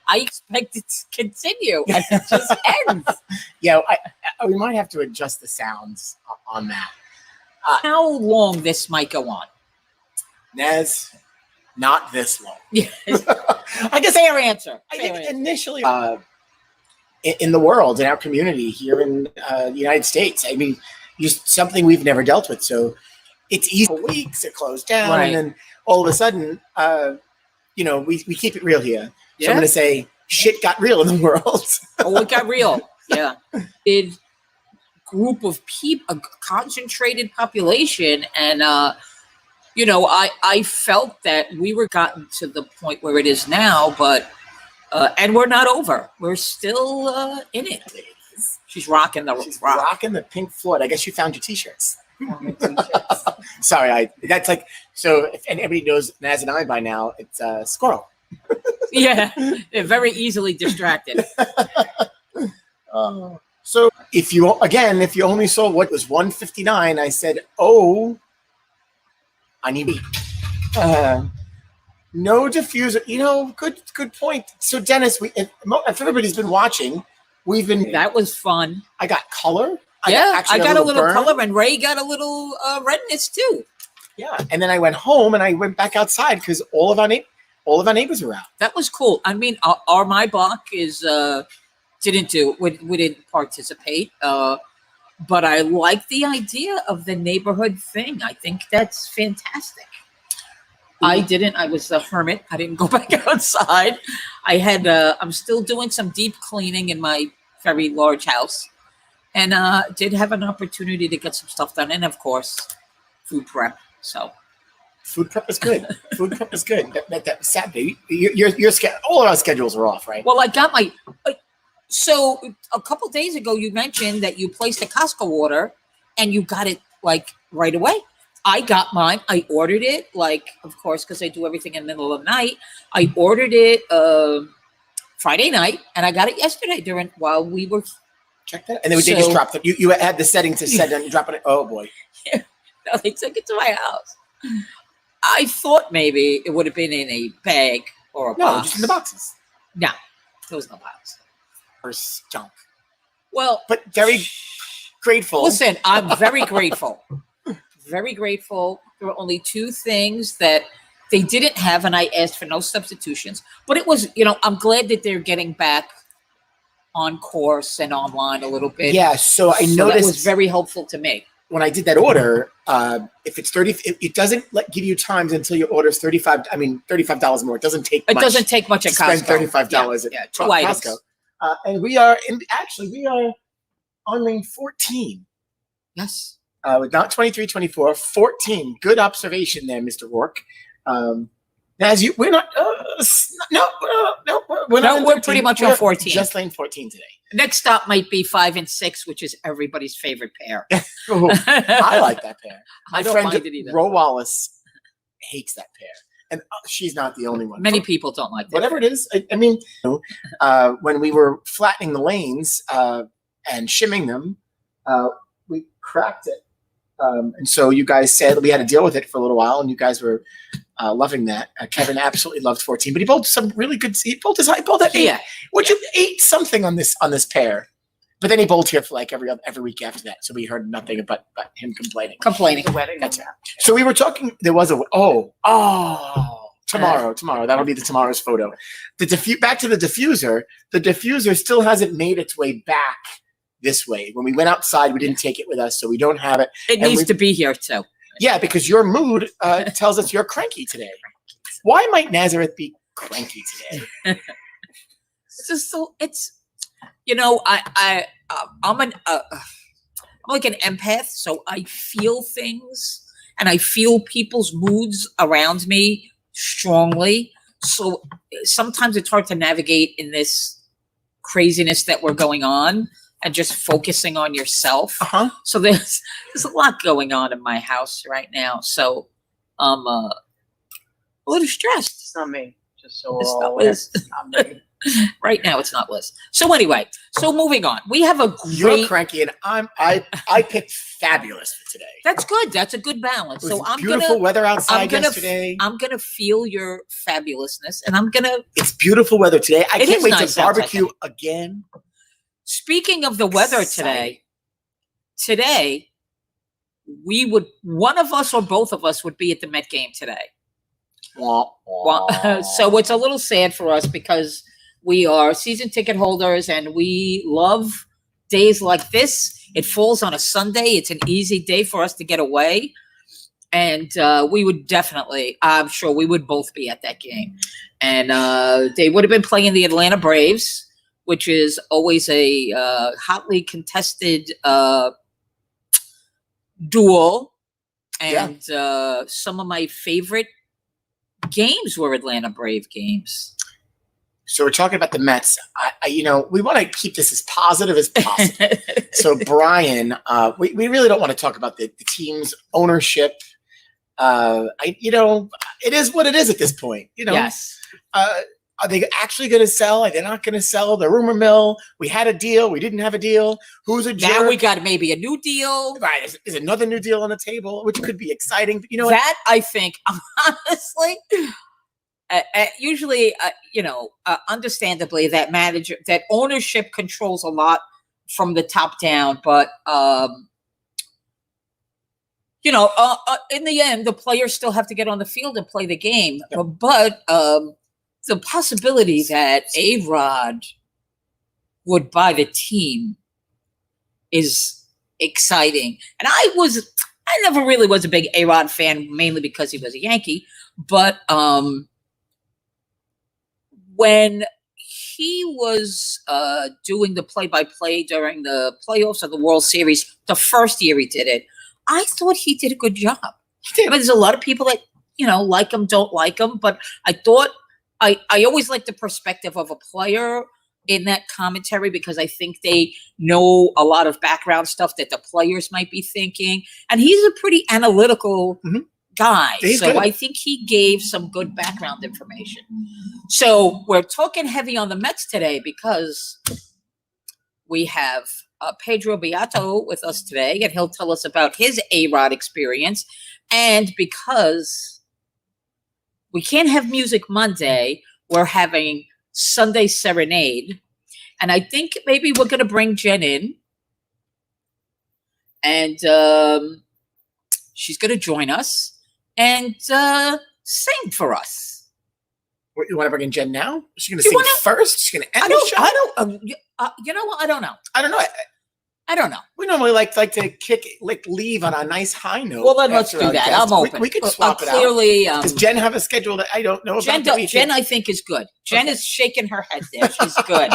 I expect it to continue, and it just ends. Yeah, we might have to adjust the sounds on that. How long this might go on? Nez, not this long. Yes. I guess Fair answer. I think initially in the world, in our community here in the United States, I mean, just something we've never dealt with. So it's easy for weeks, it closed down, Right. and then all of a sudden, we keep it real here. So Yeah. I'm going to say shit got real in the world. Oh, it got real. Yeah. It group of people, a concentrated population, and I felt that we were gotten to the point where it is now, but and we're not over. We're still in it. She's rocking the Pink Floyd. I guess you found your t-shirts. Sorry, that's like, so if anybody knows Naz and I by now, it's Squirrel. Yeah, they're very easily distracted. So if you only saw what was 159, I said, oh, I need no diffuser. Good point. So Dennis, if everybody's been watching, That was fun. I got color. I got a little burn. color, and Ray got a little redness too. Yeah, and then I went home and I went back outside because all of our neighbors were out. That was cool. I mean, our my block is we didn't participate, but I like the idea of the neighborhood thing. I think that's fantastic. I didn't. I was a hermit. I didn't go back outside. I'm still doing some deep cleaning in my very large house, and did have an opportunity to get some stuff done, and of course, food prep. So, food prep is good. Food prep is good. That Saturday, all of our schedules are off, right? Well, I got my. So a couple days ago, you mentioned that you placed a Costco order, and you got it like right away. I got mine. I ordered it, of course, because I do everything in the middle of the night. I ordered it Friday night, and I got it yesterday while we were. Check that. And then they just dropped it. You had the setting to set and drop it. Oh boy. Yeah. No, they took it to my house. I thought maybe it would have been in a bag or a box. No, just in the boxes. No, there was no box. Or junk. Well, but very grateful. Listen, I'm very grateful. Very grateful. There were only two things that they didn't have, and I asked for no substitutions. But it was, I'm glad that they're getting back on course and online a little bit. Yeah, so I noticed that was very helpful to me. When I did that order, if it's 30, it doesn't give you times until your order is $35 more. It doesn't take much. It doesn't take much at Costco. Spend $35 at two items. Costco. And we are on lane 14. Yes. With not 23, 24, 14. Good observation there, Mr. Rourke. We're not. We're pretty much on 14. Just lane 14 today. Next stop might be 5 and 6, which is everybody's favorite pair. I like that pair. I don't mind it either. Ro Wallace hates that pair, and she's not the only one. Many people don't like that. Whatever it is, I mean, when we were flattening the lanes and shimming them, we cracked it. And so you guys said we had to deal with it for a little while, and you guys were loving that. Kevin absolutely loved 14, but he bowled some really good. He bowled at 8. Yeah. Which you 8 something on this pair, but then he bowled here for like every week after that. So we heard nothing but him complaining. The wedding. That's it. So we were talking. There was tomorrow. That'll be tomorrow's photo. Back to the diffuser. The diffuser still hasn't made its way back this way. When we went outside, we didn't take it with us, so we don't have it. It needs to be here too. Yeah, because your mood tells us you're cranky today. Why might Nazareth be cranky today? I'm like an empath, so I feel things and I feel people's moods around me strongly. So sometimes it's hard to navigate in this craziness that we're going on and just focusing on yourself. Uh-huh. So there's a lot going on in my house right now. So I'm a little stressed. It's not me. Just so It's not me. Right now, it's not Liz. So anyway, so moving on. We have a You're great. cranky, and I picked fabulous for today. That's good. That's a good balance. It was So I'm beautiful gonna. weather outside I'm gonna. yesterday. I'm gonna feel your fabulousness, and I'm gonna. It's beautiful weather today. I It can't is wait nice to barbecue outside again. Speaking of the weather today, one of us or both of us would be at the Met game today. So it's a little sad for us because we are season ticket holders and we love days like this. It falls on a Sunday. It's an easy day for us to get away. And we would definitely, I'm sure we would both be at that game. And they would have been playing the Atlanta Braves, which is always a hotly contested duel. And some of my favorite games were Atlanta Brave games. So we're talking about the Mets. We want to keep this as positive as possible. So Brian, we really don't want to talk about the team's ownership. It is what it is at this point. Yes. Are they actually going to sell? Are they not going to sell? The rumor mill. We had a deal. We didn't have a deal. Who's a jerk? Now we got maybe a new deal. Right. Is another new deal on the table, which could be exciting. But that I think, honestly, usually, understandably, that ownership controls a lot from the top down. But, in the end, the players still have to get on the field and play the game. Yep. But the possibility that A-Rod would buy the team is exciting. And I never really was a big A-Rod fan, mainly because he was a Yankee. But when he was doing the play-by-play during the playoffs of the World Series, the first year he did it, I thought he did a good job. I mean, there's a lot of people that, like him, don't like him. But I thought I always like the perspective of a player in that commentary because I think they know a lot of background stuff that the players might be thinking. And he's a pretty analytical guy. So good. I think he gave some good background information. So we're talking heavy on the Mets today because we have Pedro Beato with us today, and he'll tell us about his A-Rod experience. And because we can't have Music Monday, we're having Sunday Serenade. And I think maybe we're going to bring Jen in. And she's going to join us and sing for us. You want to bring in Jen now? Is she going to sing first? She's going to end the show? You know what? I don't know. I don't know. I don't know. We normally like to leave on a nice high note. Well, then let's do that. Guest. I'm open. We could swap it out. Clearly, does Jen have a schedule that I don't know about? Jen, I think, is good. Jen is shaking her head there. She's good.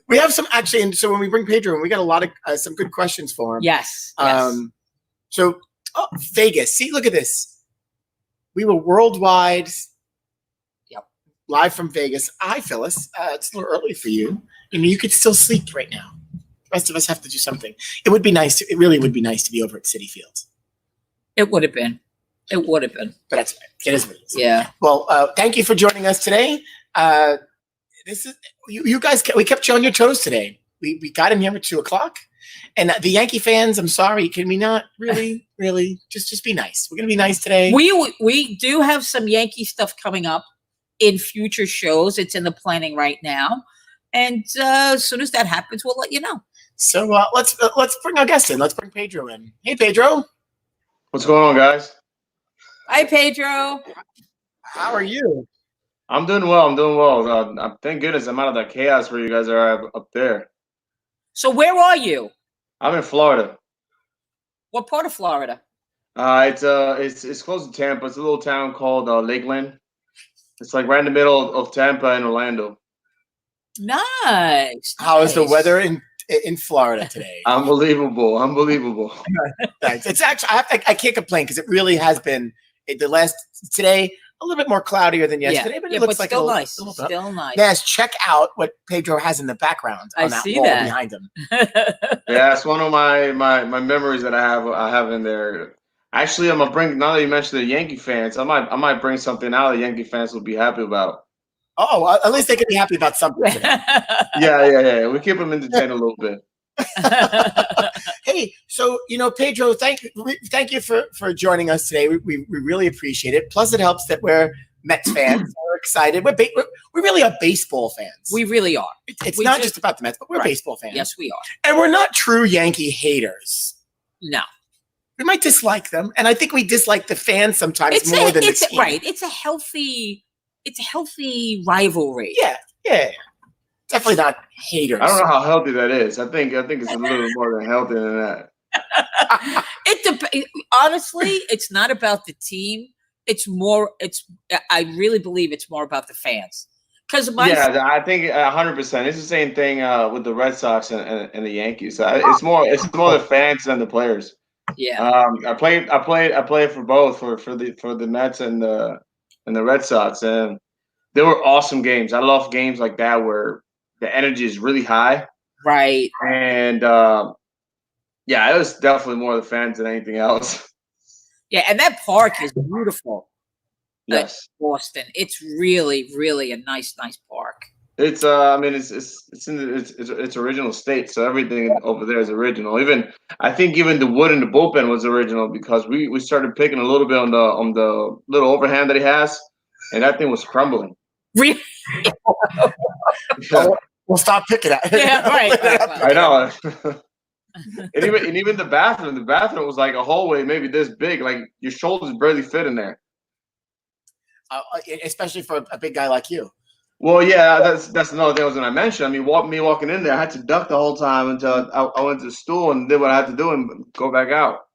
We have some actually, and so when we bring Pedro in, we got a lot of some good questions for him. Yes. So Vegas. See, look at this. We were worldwide. Yep. Live from Vegas. Hi, Phyllis. It's a little early for you. You could still sleep right now. The rest of us have to do something. It really would be nice to be over at Citi Field. It would have been. But that's fine. It is what it is. Yeah. Well, thank you for joining us today. This is you guys. We kept you on your toes today. We got in here at 2:00, and the Yankee fans. I'm sorry. Can we not really just be nice? We're gonna be nice today. We do have some Yankee stuff coming up in future shows. It's in the planning right now. And as soon as that happens, we'll let you know. So let's bring our guest in. Let's bring Pedro in. Hey, Pedro. What's going on, guys? Hi, Pedro. How are you? I'm doing well. Thank goodness I'm out of that chaos where you guys are up there. So where are you? I'm in Florida. What part of Florida? It's close to Tampa. It's a little town called Lakeland. It's like right in the middle of Tampa and Orlando. Nice. How is the weather in Florida today? Unbelievable. Thanks. It's actually I can't complain because it really has been today a little bit more cloudier than yesterday, but it looks like still nice. Still nice. Yes, check out what Pedro has in the background on that wall behind him. Yeah, it's one of my memories that I have in there. Actually, I'm gonna bring, now that you mentioned the Yankee fans, I might bring something out the Yankee fans will be happy about. Oh, well, at least they can be happy about something today. Yeah. We keep them entertained a little bit. Hey, so Pedro, thank you for joining us today. We really appreciate it. Plus, it helps that we're Mets fans. We're excited. We really are baseball fans. We really are. It's not just about the Mets, but we're baseball fans. Yes, we are. And we're not true Yankee haters. No. We might dislike them, and I think we dislike the fans sometimes more than the team. Right. It's a healthy rivalry. Yeah. Definitely not haters. I don't know how healthy that is. I think it's a little more than healthy than that. Honestly, it's not about the team. I really believe it's more about the fans. I think 100%. It's the same thing with the Red Sox and the Yankees. It's more the fans than the players. Yeah. I played for both for the Mets and the Red Sox, and they were awesome games. I love games like that where the energy is really high. Right. And it was definitely more the fans than anything else. Yeah, and that park is beautiful. Yes. Boston. It's really, really a nice park. It's it's in its original state, so everything over there is original. I think even the wood in the bullpen was original because we started picking a little bit on the little overhand that he has, and that thing was crumbling. Really? Yeah. We'll stop picking at it. Yeah, right. I know. and even the bathroom was like a hallway, maybe this big, like your shoulders barely fit in there. Especially for a big guy like you. Well, yeah, that's another thing I was going to mention. I mean, walking in there, I had to duck the whole time until I went to the stool and did what I had to do and go back out.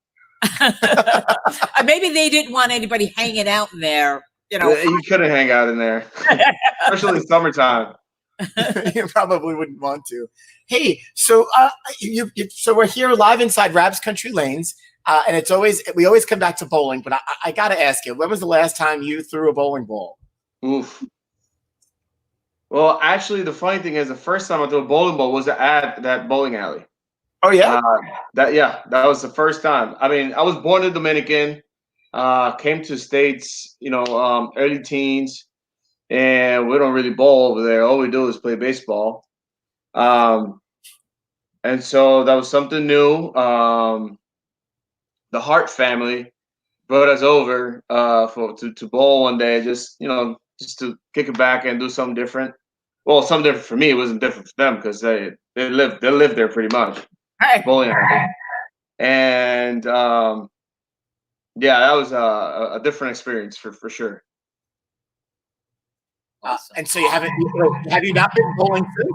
Maybe they didn't want anybody hanging out in there. You couldn't hang out in there, especially summertime. You probably wouldn't want to. Hey, so so we're here live inside Rabs Country Lanes, and we always come back to bowling. But I got to ask you, when was the last time you threw a bowling ball? Oof. Well, actually, the funny thing is, the first time I threw a bowling ball was at that bowling alley. Oh yeah, that was the first time. I mean, I was born in Dominican, came to the States, early teens, and we don't really bowl over there. All we do is play baseball. And so that was something new. The Hart family brought us over to bowl one day, just to kick it back and do something different. Well, something different for me. It wasn't different for them because they live there pretty much. Bowling alley. And that was a different experience for sure. Awesome. And so have you not been bowling since?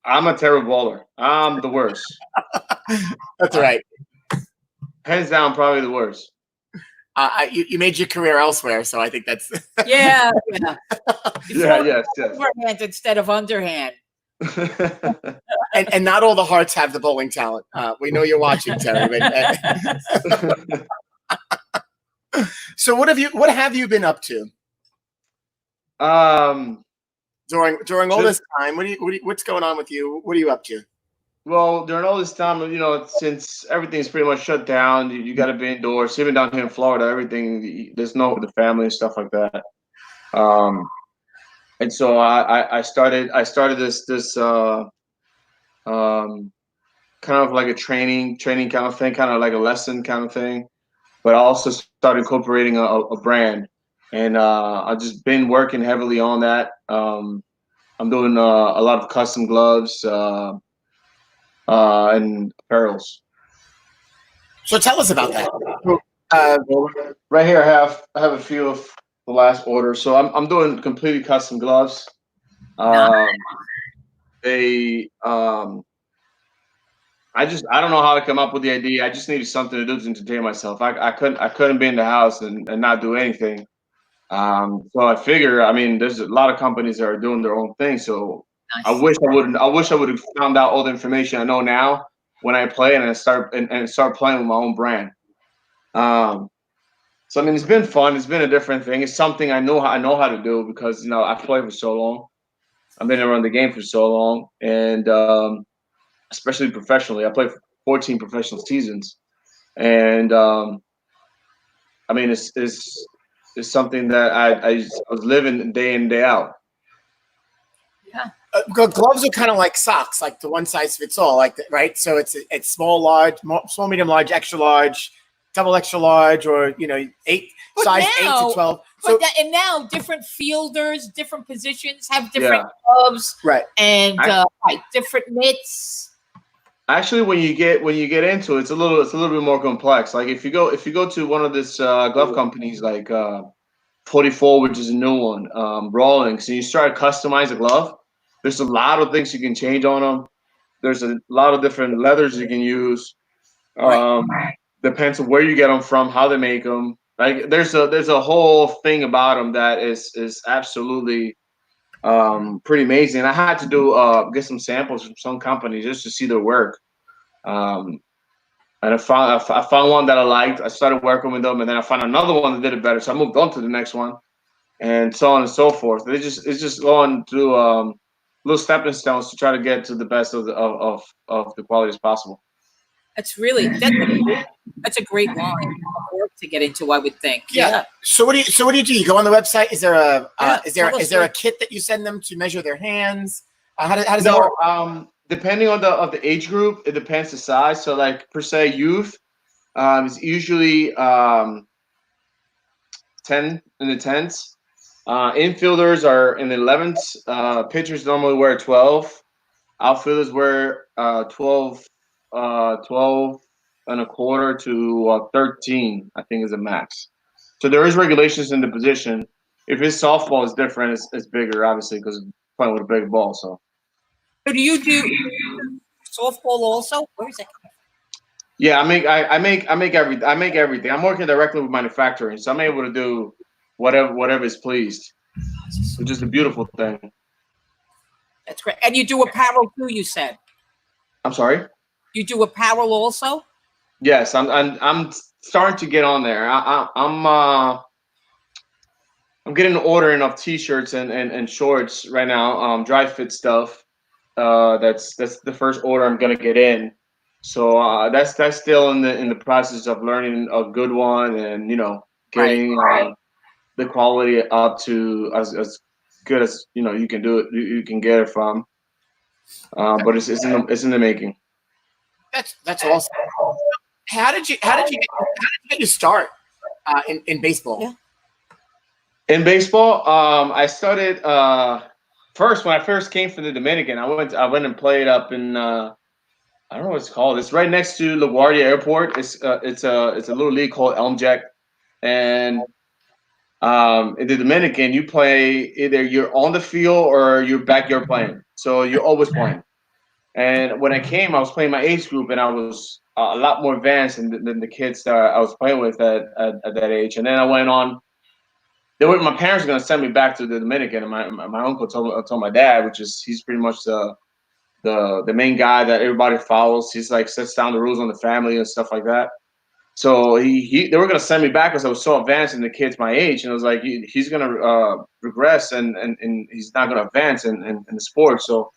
I'm a terrible bowler. I'm the worst. That's right. Hands down, probably the worst. You made your career elsewhere, so I think that's yeah. Yes. Overhand instead of underhand. and not all the Hearts have the bowling talent. We know you're watching, Terry. So what have you been up to? During all this time, what's going on with you? What are you up to? Well, during all this time, since everything's pretty much shut down, you got to be indoors. Even down here in Florida, everything there's no the family and stuff like that. And so I started this kind of like a training kind of thing, kind of like a lesson kind of thing. But I also started incorporating a brand, and I've just been working heavily on that. I'm doing a lot of custom gloves. And apparels. So tell us about that. Right here, I have a few of the last order. So I'm doing completely custom gloves. I don't know how to come up with the idea. I just needed something to do to entertain myself. I couldn't be in the house and not do anything. So I figure, there's a lot of companies that are doing their own thing. So nice. I wish I would have found out all the information I know now when I play and I start playing with my own brand. So it's been fun. It's been a different thing. It's something I know how to do because I've played for so long. I've been around the game for so long, and especially professionally, I played for 14 professional seasons, and it's something that I was living day in day out. Gloves are kind of like socks, like the one size fits all, like right. So it's small, large, small, medium, large, extra large, double extra large, or But size now- 8 to 12. But So and now different fielders, different positions have different gloves, right. and different mitts. Actually, when you get into it, it's a little bit more complex. Like if you go to one of this glove companies like 44, which is a new one, Rawlings, and you start to customize a glove. There's a lot of things you can change on them. There's a lot of different leathers you can use. Depends on where you get them from, how they make them. Like there's a whole thing about them that is absolutely pretty amazing. I had to do get some samples from some companies just to see their work. And I found one that I liked. I started working with them, and then I found another one that did it better. So I moved on to the next one, and so on and so forth. It's just going through little stepping stones to try to get to the best of the quality as possible. That's a great line of work to get into, I would think. Yeah. So what do you do? You go on the website. Is there a what- kit that you send them to measure their hands? How does that work? Depending on the age group, it depends the size. So like per se youth, it's usually 10 in the 10s. Infielders are in the 11s. Pitchers normally wear 12. Outfielders wear 12 and a quarter to 13, I think is a max. So there is regulations in the position. If his softball is different, it's bigger, obviously, because playing with a big ball. So do you do softball also? Where is it? yeah, I make everything. I make everything. I'm working directly with manufacturing, so I'm able to do whatever is pleased, which is a beautiful thing. That's great. And you do apparel too, you said. I'm sorry. You do apparel also? Yes, I'm starting to get on there. I'm getting an ordering of t-shirts and shorts right now. Dry fit stuff. That's the first order I'm gonna get in. So that's still in the process of learning a good one and getting the quality up to as good as you can do it. You can get it from. But it's in the making. That's awesome. How did you get your start in baseball? Yeah. In baseball, I started first when I first came from the Dominican. I went and played up in I don't know what it's called. It's right next to LaGuardia Airport. It's a little league called Elm Jack, and in the Dominican, you play either you're on the field or you're backyard playing. So you're always playing. And when I came, I was playing my age group, and I was a lot more advanced than the kids that I was playing with at that age. And then I went on. My parents were going to send me back to the Dominican, and my uncle told my dad, he's pretty much the main guy that everybody follows. He's like sets down the rules on the family and stuff like that. So they were going to send me back because I was so advanced in the kids my age, and I was like, he's going to regress and he's not going to advance in the sport. So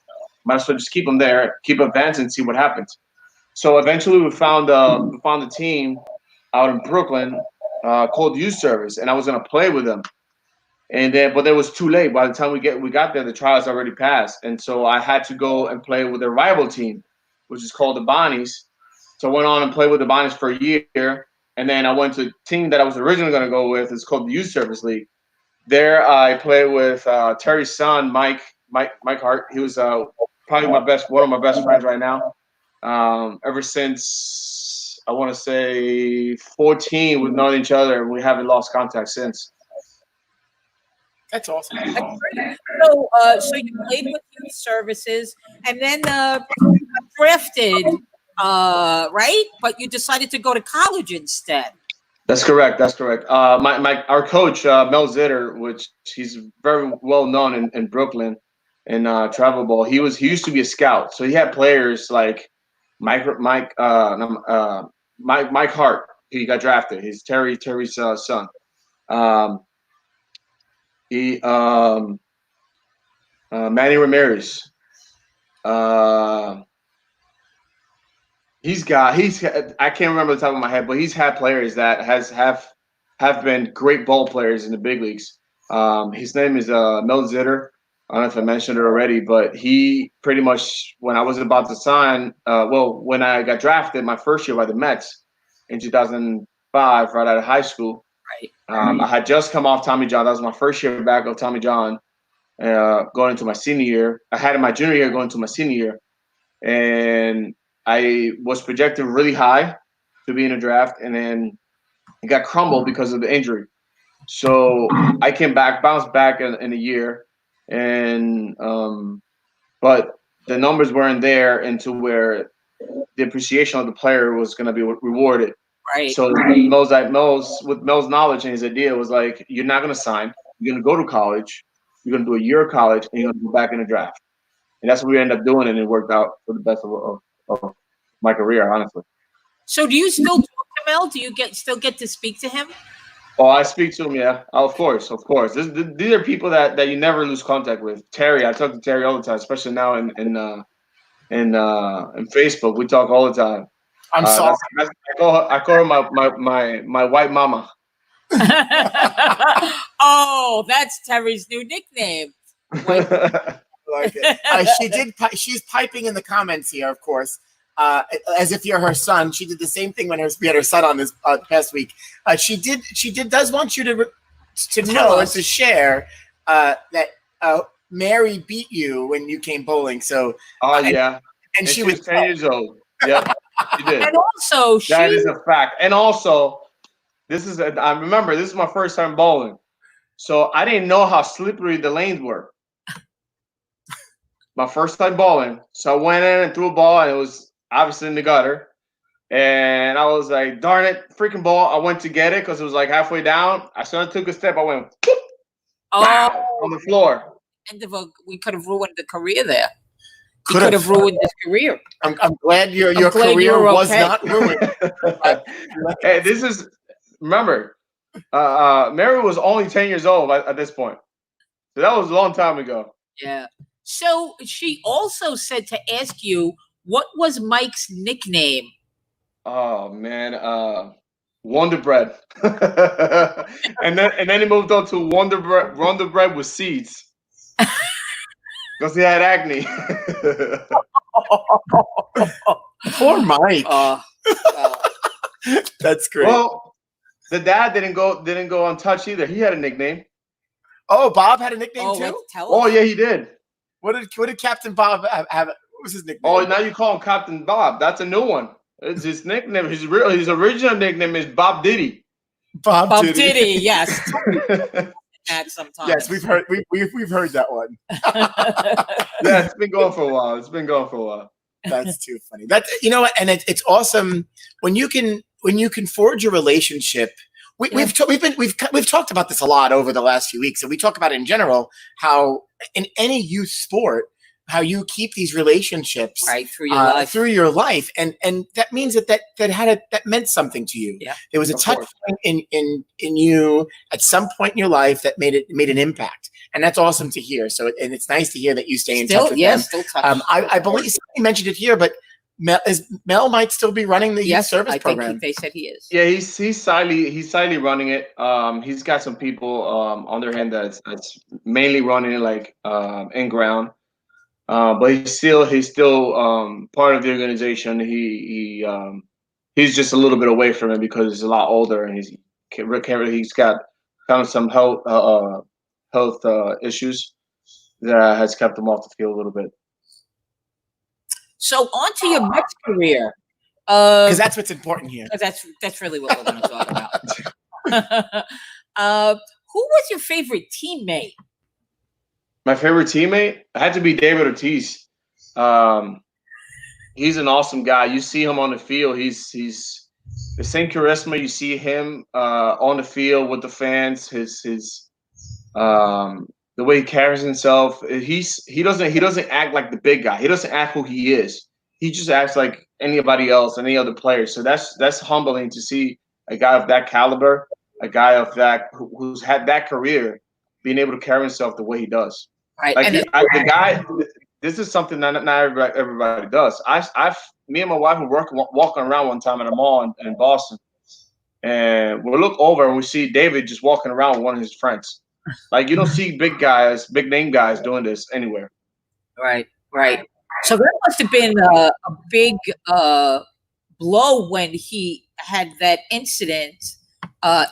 might as well just keep him there, keep advancing, and see what happens. So eventually we found a team out in Brooklyn called Youth Service, and I was going to play with them. But it was too late. By the time we got there, the trials already passed, and so I had to go and play with their rival team, which is called the Bonnies. So I went on and played with the Bonnies for a year, and then I went to a team that I was originally going to go with. It's called the Youth Service League. There I played with Terry's son, Mike Hart. He was probably one of my best friends right now. Ever since I want to say 14, we've known each other, and we haven't lost contact since. That's awesome. That's great. So you played with youth services, and then you got drafted, right? But you decided to go to college instead. That's correct. Our coach Mel Zitter, which he's very well known in Brooklyn in travel ball. He used to be a scout, so he had players like Mike Hart. He got drafted. He's Terry's son. Manny Ramirez. I can't remember the top of my head, but he's had players that have been great ball players in the big leagues. His name is Mel Zitter. I don't know if I mentioned it already, but he pretty much, when I was about to sign, when I got drafted my first year by the Mets in 2005, right out of high school, Right. I had just come off Tommy John. That was my first year back of Tommy John, going into my senior year. I had in my junior year going into my senior year, and I was projected really high to be in a draft, and then it got crumbled because of the injury. So I came back, bounced back in a year, and but the numbers weren't there into where the appreciation of the player was going to be rewarded. Right. So with Mel's knowledge and his idea was like, you're not going to sign. You're going to go to college. You're going to do a year of college, and you're going to go back in the draft. And that's what we ended up doing, and it worked out for the best of my career, honestly. So do you still talk to Mel? Do you still get to speak to him? Oh, I speak to him, yeah. Oh, of course. These are people that you never lose contact with. Terry, I talk to Terry all the time, especially now in Facebook. We talk all the time. I'm sorry. I call her my white mama. Oh, that's Terry's new nickname. Like it. She's piping in the comments here, of course, as if you're her son. She did the same thing when we had her son on this past week. She does want you to know and to share that Mary beat you when you came bowling. So yeah, and she was 10 years old. Yeah, she did. And also, that is a fact. And also, I remember this is my first time bowling, so I didn't know how slippery the lanes were. My first time bowling, so I went in and threw a ball, and it was obviously in the gutter. And I was like, darn it, freaking ball. I went to get it because it was like halfway down. I sort of took a step. I went whoop, on the floor. We could have ruined the career there. He could have ruined his career. I'm glad your career was not ruined. Hey, remember, Mary was only 10 years old at this point. So that was a long time ago. Yeah. So she also said to ask you, what was Mike's nickname? Oh man, Wonder Bread. and then he moved on to Wonder Bread with seeds. Because he had acne. Poor Mike. That's great. Well, the dad didn't go untouched either. He had a nickname. Oh, Bob had a nickname too? Oh yeah, he did. What did Captain Bob have? What was his nickname? Oh, now you call him Captain Bob. That's a new one. It's his nickname. His original nickname is Bob Diddy. Bob Diddy. Yes. That sometimes. Yes, we've heard that one. Yeah, it's been going for a while. That's too funny. And it's awesome when you can forge a relationship. We've talked about this a lot over the last few weeks, and we talk about it in general, how in any youth sport, how you keep these relationships right through your life, and that means that meant something to you. Yeah, there was a touch point in you at some point in your life that made an impact, and that's awesome to hear. So it's nice to hear that you stay in touch with them. Still touch. I believe somebody mentioned it here, but Mel might still be running the youth service program. They said he is. Yeah, he's silently running it. He's got some people on their hand that's mainly running it like in ground. But he's still part of the organization. He's just a little bit away from it because he's a lot older and he's got kind of some health issues that has kept him off the field a little bit. So on to your Mets career, because that's what's important here. That's really what we're going to talk about. Who was your favorite teammate? My favorite teammate had to be David Ortiz. He's an awesome guy. You see him on the field. He's the same charisma. You see him on the field with the fans. His the way he carries himself. He doesn't act like the big guy. He doesn't act who he is. He just acts like anybody else, any other player. So that's humbling to see a guy of that caliber, a guy of that who's had that career, being able to carry himself the way he does. Right. Like the guy, this is something that not everybody does. Me and my wife were walking around one time at a mall in Boston, and we look over and we see David just walking around with one of his friends. Like you don't see big guys, big name guys doing this anywhere. Right, right. So that must have been a big blow when he had that incident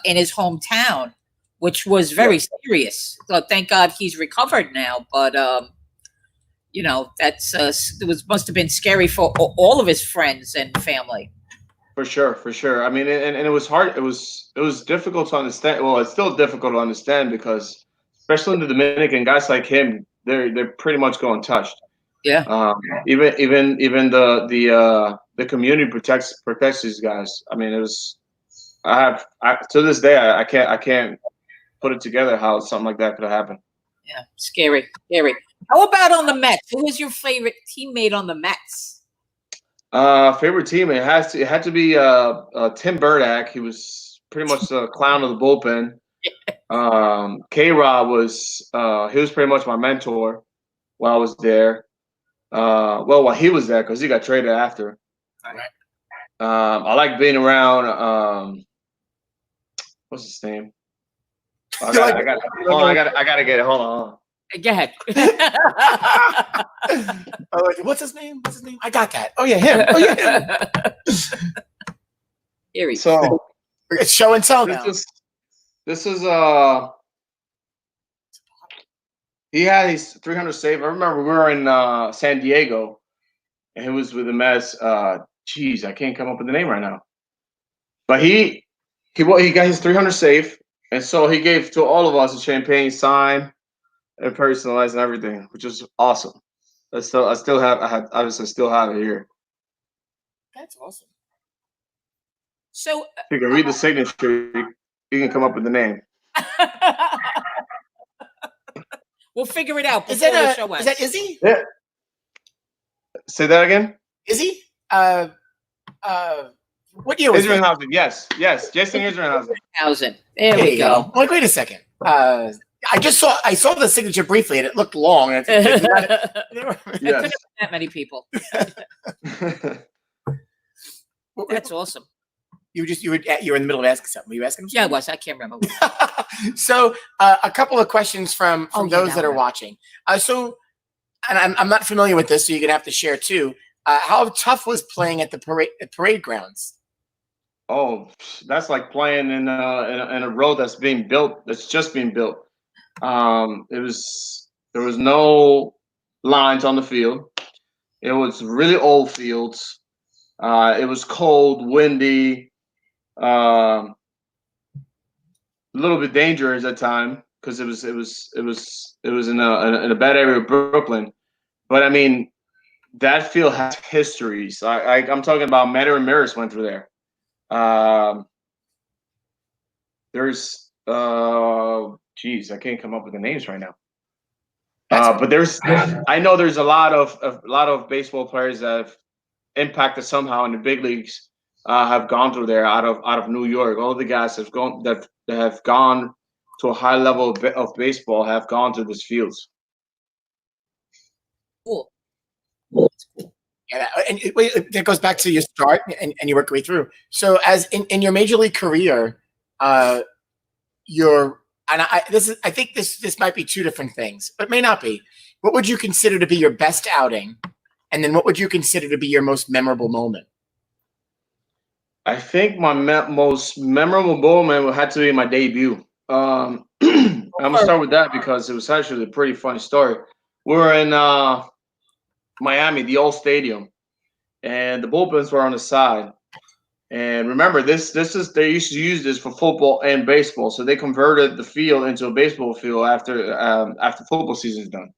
in his hometown, which was Yeah, very serious. So thank God he's recovered now. But that's it was must have been scary for all of his friends and family. for sure, for sure. I mean, and it was hard. It was difficult to understand. Well, it's still difficult to understand because, especially in the Dominican, guys like him, they're pretty much go untouched. Yeah. Um, even the community protects these guys. I mean, it was. To this day, I can't put it together how something like that could have happened. Yeah, scary, scary. How about on the Mets? Who was your favorite teammate on the Mets? Favorite team, it had to be Tim Burdack. He was pretty much the clown of the bullpen. K-Rod he was pretty much my mentor while I was there. Well, while he was there, because he got traded after. I like being around. What's his name? I gotta get it. Hold on. Go ahead. What's his name? What's his name? I got that. Oh yeah, him. Oh yeah, him. Here So It's show and tell now. this is he had his 300 save. I remember we were in San Diego, and he was with the Mets. Geez, I can't come up with the name right now. But he got his 300 save, and so he gave to all of us a champagne sign and personalized and everything, which is awesome. I still have it here. That's awesome. So If you can read the signature, you can come up with the name. we'll figure it out. Is before the that show is ends. that Izzy? Yeah. Say that again. Izzy? What year was it? Israelhausen. Yes. Jason Israelhausen. 1000. There There we you go. Wait a second. I saw the signature briefly, and it looked long. And Yes. That many people. That's awesome. You were in the middle of asking something. Were you asking? Yeah, I was. I can't remember. So, a couple of questions from those that are right. watching. And I'm not familiar with this, so you're gonna have to share too. How tough was playing at the parade grounds? Oh, that's like playing in a road that's being built. That's just being built. There was no lines on the field. It was really old fields. It was cold, windy, a little bit dangerous at time because it was in a bad area of Brooklyn. But I mean, that field has history. So I'm talking about Manny Ramirez went through there. There's geez, I can't come up with the names right now. But I know there's a lot of baseball players that have impacted somehow in the big leagues have gone through there out of New York. All the guys that have gone to a high level of baseball have gone to these fields. Cool. Yeah, and that goes back to your start and you work your way through. So, as in your major league career, I think this might be two different things, but it may not be. What would you consider to be your best outing, and then what would you consider to be your most memorable moment? I think my most memorable moment had to be my debut. I'm gonna start with that because it was actually a pretty funny story. We were in Miami, the old stadium, and the bullpens were on the side. And remember, they used to use this for football and baseball, so they converted the field into a baseball field after football season's done.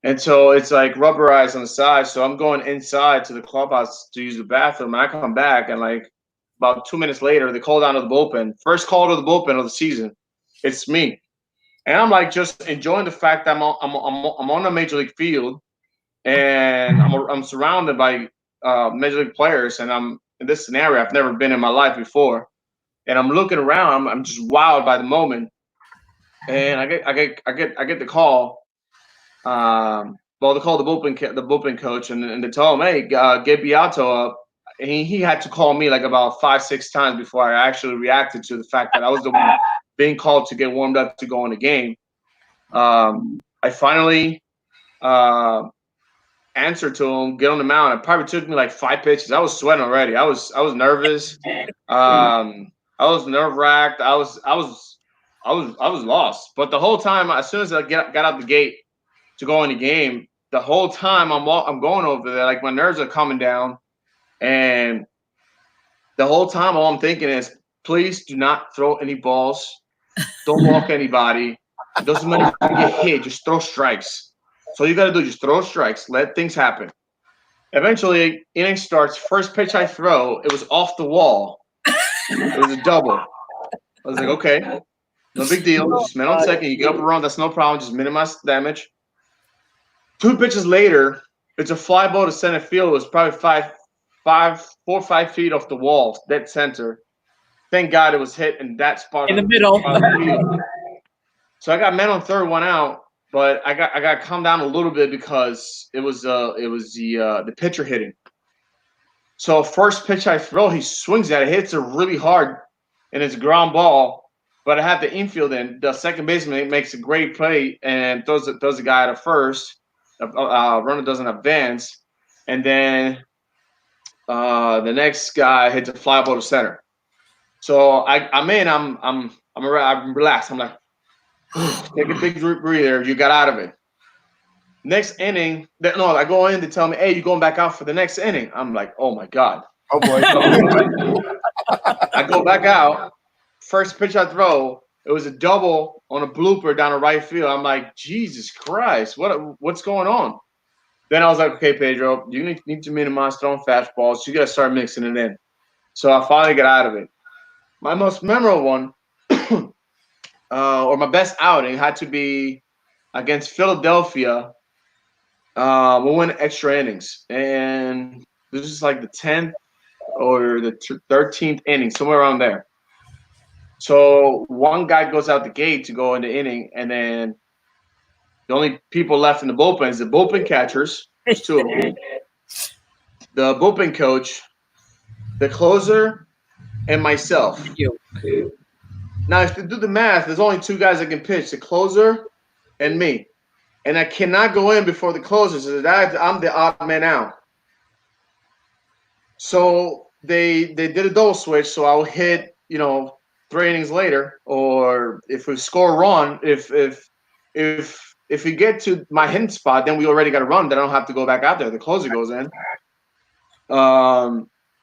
And so it's like rubberized on the side. So I'm going inside to the clubhouse to use the bathroom, and I come back, and like about 2 minutes later, they call down to the bullpen. First call to the bullpen of the season. It's me, and I'm like just enjoying the fact that I'm on a major league field, and I'm surrounded by major league players, and I'm in this scenario I've never been in my life before, and I'm looking around. I'm just wowed by the moment, and I get the call. Well, they call the bullpen coach, and they tell him, "Hey, get Beato up. he had to call me like about 5-6 times before I actually reacted to the fact that I was the one being called to get warmed up to go in the game. I finally answered to him, get on the mound. It probably took me like 5 pitches. I was sweating already. I was nervous. I was nerve wracked. I was lost. But the whole time, as soon as I got out the gate to go in the game, the whole time I'm going over there, like my nerves are coming down, and the whole time all I'm thinking is, please do not throw any balls. Don't walk anybody. It doesn't matter if you get hit, just throw strikes. So you got to do, just throw strikes, let things happen. Eventually, inning starts. First pitch I throw, it was off the wall. It was a double. I was like, okay, no big deal. Just man on second. You get up and run, that's no problem. Just minimize damage. 2 pitches later, it's a fly ball to center field. It was probably 4 or 5 feet off the wall, dead center. Thank God it was hit in that spot in the middle. So I got men on third, 1 out. But I got calmed down a little bit because it was the pitcher hitting. So first pitch I throw, he swings at it, hits it really hard, and it's a ground ball. But I have the infield in. The second baseman makes a great play and throws the guy to first. Runner doesn't advance, and then the next guy hits a fly ball to center. So I'm relaxed. I'm like, take a big breather. You got out of it. Next inning, I go in to tell me, hey, you're going back out for the next inning. I'm like, oh my God. Oh boy. I go back out. First pitch I throw, it was a double on a blooper down the right field. I'm like, Jesus Christ, what's going on? Then I was like, okay, Pedro, you need to minimize throwing fastballs. You got to start mixing it in. So I finally got out of it. My most memorable one, or my best outing, had to be against Philadelphia. We went extra innings, and this is like the 10th or the 13th inning, somewhere around there. So one guy goes out the gate to go in the inning, and then the only people left in the bullpen is the bullpen catchers. There's 2 of them. The bullpen coach, the closer, and myself. Now, if you do the math, there's only 2 guys that can pitch, the closer and me. And I cannot go in before the closer, so I'm the odd man out. So they did a double switch, so I'll hit, 3 innings later, or if we score a run, if we get to my hitting spot, then we already got a run. Then I don't have to go back out there. The closer goes in.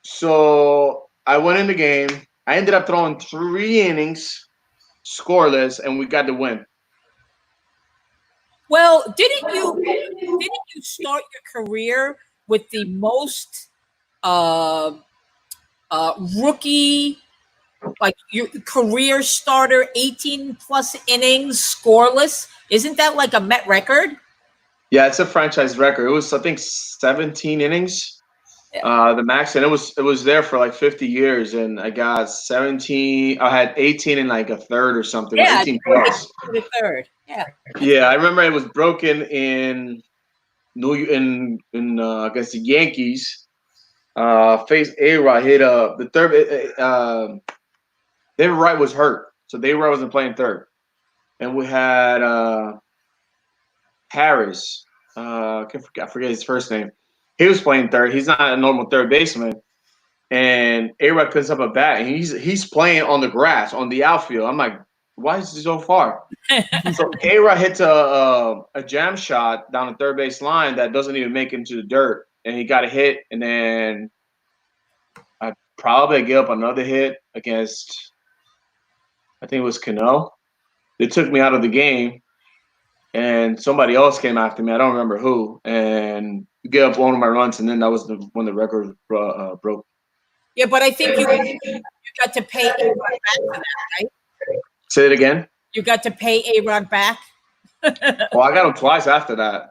So I went in the game. I ended up throwing 3 innings, scoreless, and we got the win. Well, didn't you start your career with the most rookie, like your career starter, 18 plus innings scoreless? Isn't that like a Met record? Yeah, it's a franchise record. It was, I think, 17 innings. The max, and it was there for like 50 years, and I got 17. I had 18 in like a third or something. Yeah, 18 plus. The third. Yeah. Yeah, I remember it was broken in against the Yankees. Face A-Rod hit the third. David Wright was hurt, so David Wright wasn't playing third, and we had Harris. I forget his first name. He was playing third. He's not a normal third baseman. And A-Rod puts up a bat, and he's playing on the grass, on the outfield. I'm like, why is he so far? So A-Rod hits a jam shot down the third base line that doesn't even make it into the dirt. And he got a hit, and then I probably gave up another hit against, I think it was Cano. They took me out of the game, and somebody else came after me. I don't remember who. And gave up one of my runs, and then that was when the record broke. Yeah, but I think you got to pay A-Rod back for that, right? Say it again. You got to pay A-Rod back. Well, I got him twice after that.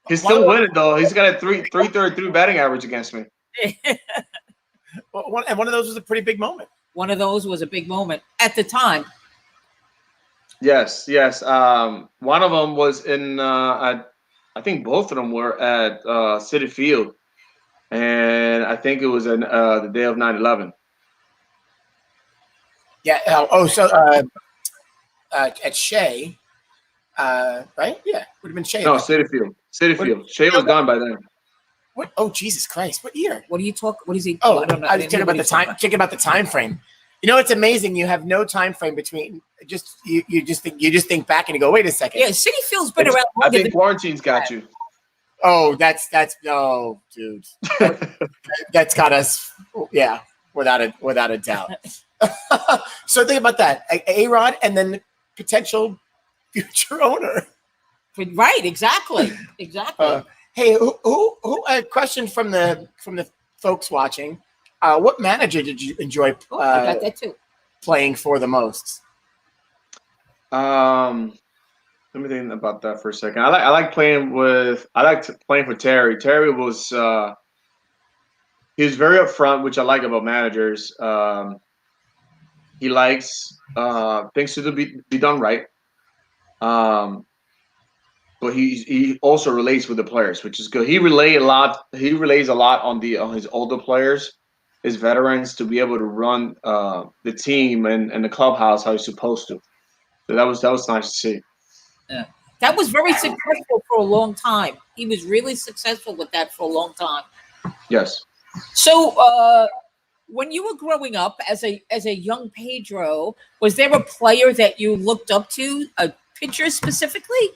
He's still winning though. He's got a 333 batting average against me. And one of those was a pretty big moment. One of those was a big moment at the time. Yes. One of them was in. I think both of them were at Citi Field. and I think it was the day of 9/11. Yeah. At Shea, right? Yeah, would have been Shea. No, Citi Field. Shea was gone by then. What? Oh, Jesus Christ! What year? What are you talking? What is he? Oh, I don't know. I was thinking about the time. Thinking about the time frame. You know, it's amazing. You have no time frame between. You just think back and you go, wait a second. Yeah, City Field's been around I longer think than quarantine's got you. Oh, that's no, dude. That's got us. Yeah, without a doubt. So think about that. A-Rod and then potential future owner. right. Exactly. Hey, who? A question from the folks watching. What manager did you enjoy I got that too. playing for the most? Let me think about that for a second. I like playing for Terry. Terry was he was very upfront, which I like about managers. He likes things to be done right. But he also relates with the players, which is good. He relays a lot on his older players, his veterans, to be able to run the team and the clubhouse how he's supposed to. So that was nice to see. Yeah. That was very successful for a long time. He was really successful with that for a long time. Yes. So, when you were growing up as a young Pedro, was there a player that you looked up to, a pitcher specifically?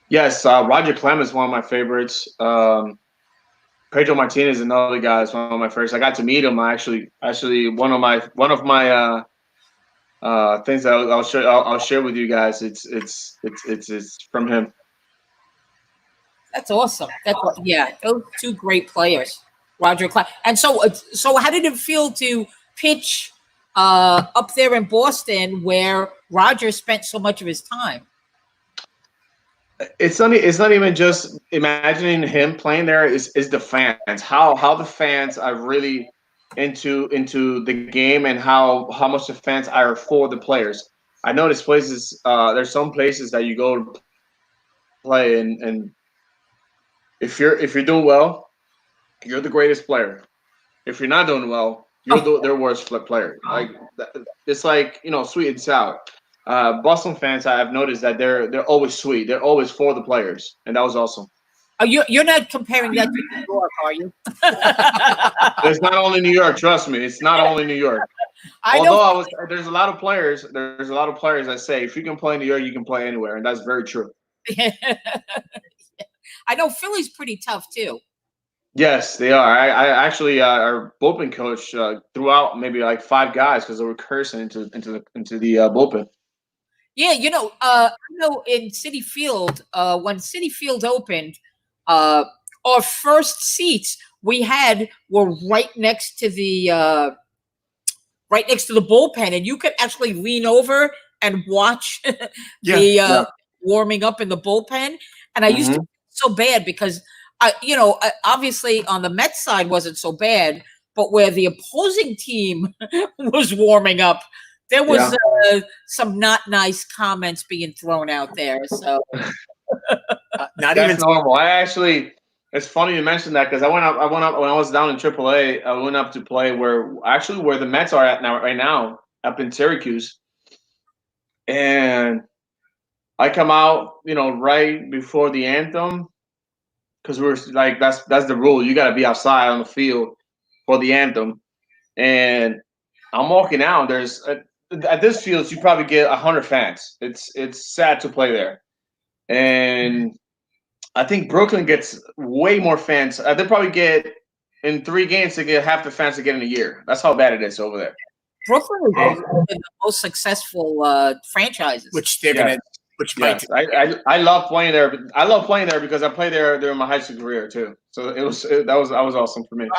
Yes, Roger Clemens is one of my favorites. Pedro Martinez, another guy, is one of my favorites. I got to meet him. Actually, one of my things that I'll share with you guys. It's from him. That's awesome. Those two great players, Roger Clemens. And so how did it feel to pitch up there in Boston, where Roger spent so much of his time? It's not even just imagining him playing there. Is the fans, how the fans are really into the game, and how much the fans are for the players. I notice places. There's some places that you go to play, and if you're doing well, you're the greatest player. If you're not doing well, you're their worst player. Like it's like, sweet and sour. Boston fans, I've noticed that they're always sweet. They're always for the players, and that was awesome. You're not comparing that to New York, are you? It's not only New York. Trust me, it's not only New York. There's a lot of players. There's a lot of players that say if you can play in New York, you can play anywhere, and that's very true. I know Philly's pretty tough too. Yes, they are. I actually our bullpen coach threw out maybe like 5 guys because they were cursing into the bullpen. Yeah, I know in Citi Field, when Citi Field opened, our first seats we had were right next to the bullpen, and you could actually lean over and watch warming up in the bullpen. And I used to feel so bad because obviously on the Mets side wasn't so bad, but where the opposing team was warming up, there was some not nice comments being thrown out there. So that's even normal. It's funny you mentioned that because I went up when I was down in AAA. I went up to play where the Mets are at right now, up in Syracuse, and I come out, right before the anthem, because we're like that's the rule. You got to be outside on the field for the anthem, and I'm walking out. There's at this field you probably get 100 fans. It's sad to play there, and I think Brooklyn gets way more fans. They probably get in 3 games they get half the fans they get in a year. That's how bad it is over there. Brooklyn is one of the most successful franchises. Which they're gonna. Which might. I love playing there. I love playing there because I played there during my high school career too. So that was awesome for me.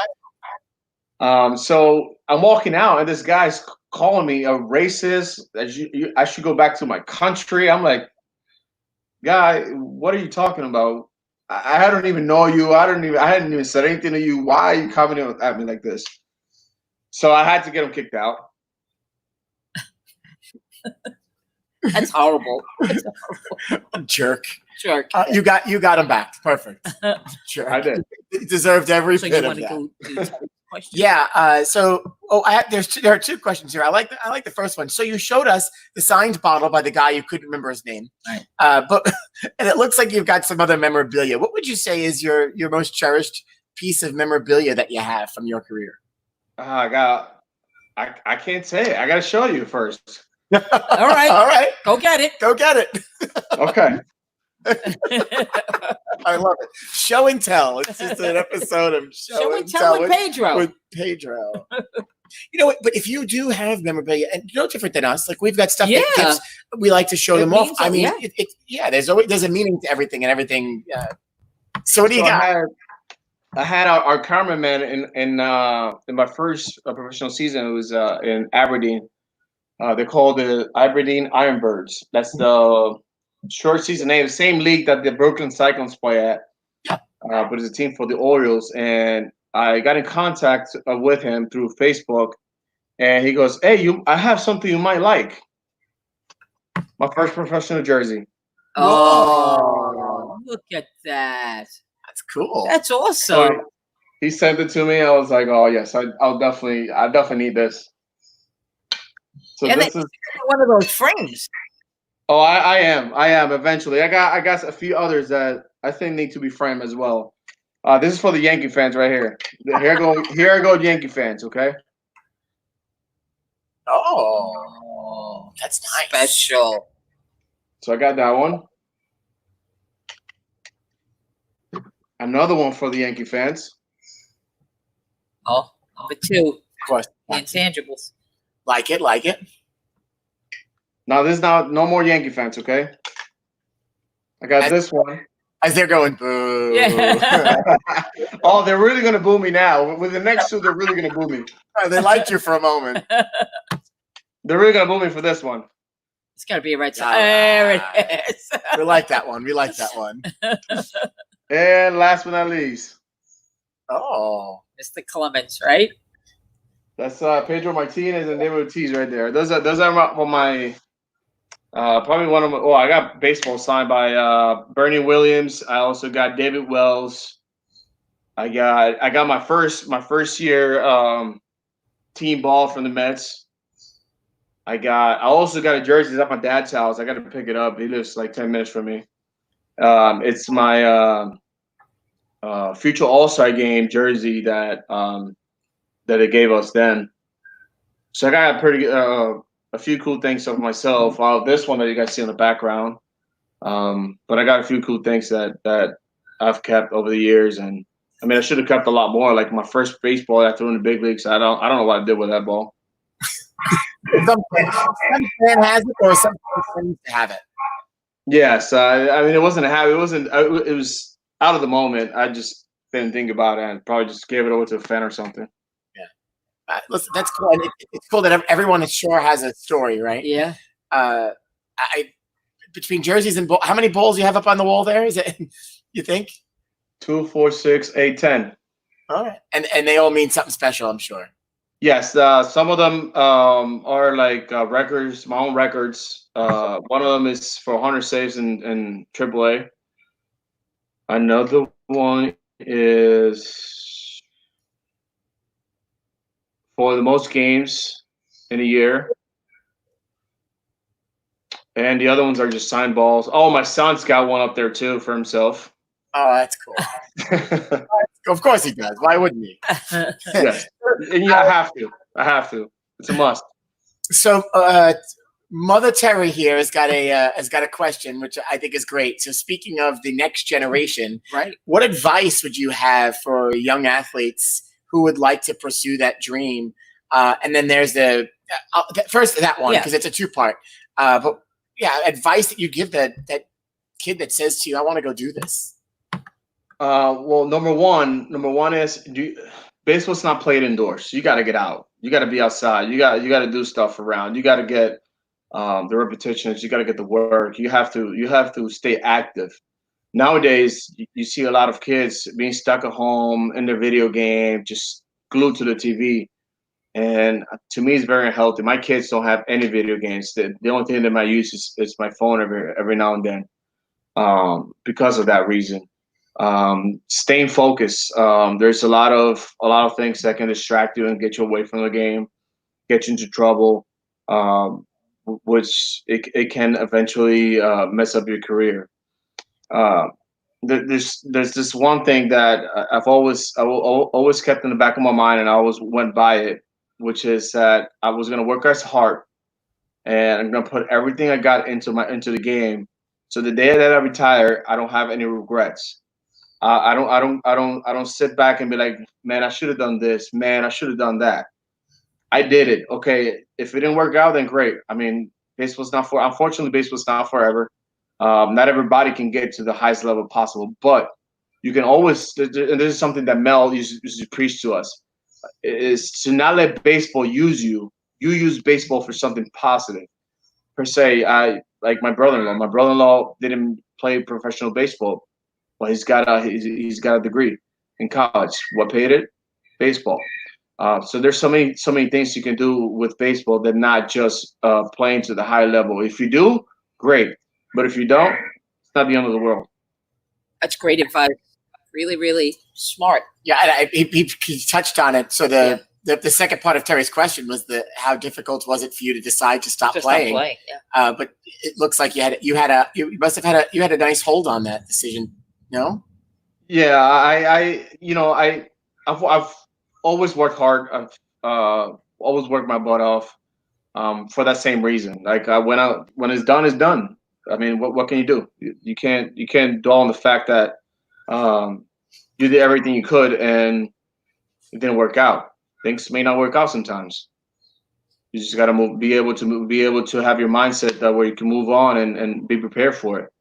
So I'm walking out and this guy's calling me a racist. I should go back to my country. I'm like, guy, what are you talking about? I don't even know you. I hadn't even said anything to you. Why are you coming at me like this? So I had to get him kicked out. That's horrible. That's horrible. Jerk. Jerk. You got him back. Perfect. Jerk. I did. He deserved every So bit you of want to that. go to questions? Yeah. There are two questions here. I like the first one. So you showed us the signed bottle by the guy you couldn't remember his name. Right. And it looks like you've got some other memorabilia. What would you say is your most cherished piece of memorabilia that you have from your career? I can't say it. I got to show you first. All right. All right. Go get it. Go get it. Okay. I love it. Show and tell. It's just an episode of Show and tell with Pedro. With Pedro. You know what? But if you do have memorabilia, and no different than us, like we've got stuff that gets, we like to show them off. I mean, there's a meaning to everything and everything. So what do you got? I had our cameraman in my first professional season. It was in Aberdeen. They're called the Aberdeen Ironbirds. That's the short season name, the same league that the Brooklyn Cyclones play at. But it's a team for the Orioles. And I got in contact with him through Facebook, and he goes, "Hey, I have something you might like. My first professional jersey." Oh, look at that. That's cool. That's awesome. So he sent it to me. I was like, "Oh yes, I definitely need this." So this is one of those frames. Oh, I am eventually. I got a few others that I think need to be framed as well. This is for the Yankee fans right here. Here I go, Yankee fans. Okay. Oh, that's nice. Special. So I got that one. Another one for the Yankee fans. Oh, number 2. Of course. Intangibles. Like it. Now this is no more Yankee fans, okay? I got this one. As they're going, boo. Yeah. Oh, they're really gonna boo me now. With the next two, they're really gonna boo me. They liked you for a moment. They're really gonna boo me for this one. It's gotta be a red side. There it is. We like that one. And last but not least. Oh. Mr. Clements, right? That's Pedro Martinez and David Ortiz right there. Those are my probably one of my. Oh, I got baseball signed by Bernie Williams. I also got David Wells. I got my first year team ball from the Mets. I also got a jersey. It's at my dad's house. I got to pick it up. He lives like 10 minutes from me. It's my future All-Star game jersey that it gave us then. So I got a few cool things of myself. This one that you guys see in the background. But I got a few cool things that I've kept over the years, and I mean I should have kept a lot more. Like my first baseball I threw in the big leagues. I don't know what I did with that ball. Some fan has it, or some fan needs to have it. Yes, I mean it wasn't a habit. It was out of the moment. I just didn't think about it and probably just gave it over to a fan or something. Listen, that's cool. And it's cool that everyone sure has a story, right? Yeah. Between jerseys and how many bowls you have up on the wall there? Is it? You think? 2, 4, 6, 8, 10. All right, and they all mean something special, I'm sure. Yes, some of them are like records, my own records. One of them is for 100 saves in AAA. Another one is for the most games in a year. And the other ones are just signed balls. Oh, my son's got one up there too for himself. Oh, that's cool. Of course he does. Why wouldn't he? Yes. And yeah, I have to. It's a must. So, Mother Terry here has got a question, which I think is great. So, speaking of the next generation, right? What advice would you have for young athletes who would like to pursue that dream? And then there's first that one because it's a 2-part. But yeah, advice that you give that kid that says to you, "I want to go do this." Well, number one is baseball's not played indoors. You got to get out. You got to be outside. You got to do stuff around. You got to get the repetitions. You got to get the work. You have to stay active. Nowadays, you see a lot of kids being stuck at home in their video game, just glued to the TV. And to me, it's very unhealthy. My kids don't have any video games. The only thing that I use is my phone every now and then, because of that reason. Staying focused. There's a lot of things that can distract you and get you away from the game, get you into trouble, which it can eventually mess up your career. Uh, there's this one thing that always kept in the back of my mind, and I always went by it, which is that I was gonna work as hard, and I'm gonna put everything I got into the game. So the day that I retire, I don't have any regrets. I don't sit back and be like, man, I should have done this. Man, I should have done that. I did it. Okay, if it didn't work out, then great. I mean, unfortunately, baseball's not forever. Not everybody can get to the highest level possible, but you can always. And this is something that Mel used to preach to us: is to not let baseball use you. You use baseball for something positive. Per se, I like my brother-in-law. My brother-in-law didn't play professional baseball, but he's got a degree in college. What paid it? Baseball. So there's so many things you can do with baseball that not just playing to the high level. If you do, great. But if you don't, it's not the end of the world. That's great advice. Really, really smart. Yeah, and he touched on it. So the second part of Terry's question was how difficult was it for you to decide to stop playing? Yeah. But it looks like you must have had a nice hold on that decision. No? Yeah, I've always worked hard. I've always worked my butt off, for that same reason. Like when it's done, it's done. I mean, what can you do? You can't dwell on the fact that you did everything you could and it didn't work out. Things may not work out sometimes. You just got to be able to have your mindset that where you can move on and be prepared for it.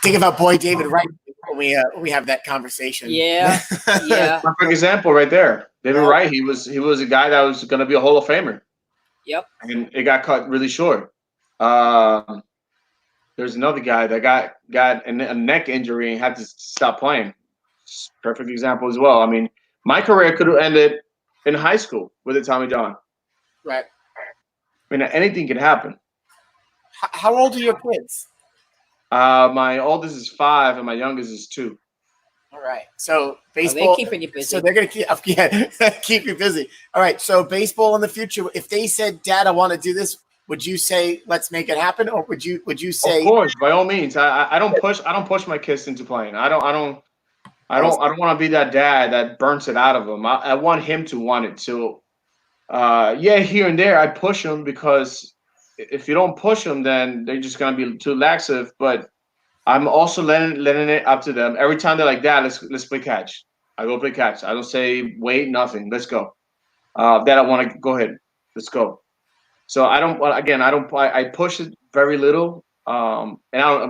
Think about boy David Wright when we have that conversation. Yeah, yeah. Perfect example right there. David Wright. He was a guy that was going to be a Hall of Famer. Yep. And it got cut really short. There's another guy that got a neck injury and had to stop playing. Perfect example as well. I mean, my career could have ended in high school with a Tommy John. Right. I mean, anything could happen. How old are your kids? My oldest is 5 and my youngest is 2. All right. So baseball. They're keeping you busy. So they're going to keep you busy. All right. So baseball in the future. If they said, "Dad, I want to do this," would you say, "Let's make it happen," or would you say? Of course, by all means. I don't push my kids into playing. I don't want to be that dad that burns it out of him. I want him to want it. So, here and there I push him, because if you don't push them, then they're just gonna be too laxative. But I'm also letting it up to them. Every time they're like, "Dad, let's play catch," I go play catch. I don't say wait, nothing. Let's go. Dad, I want to go ahead. Let's go. So I push it very little. And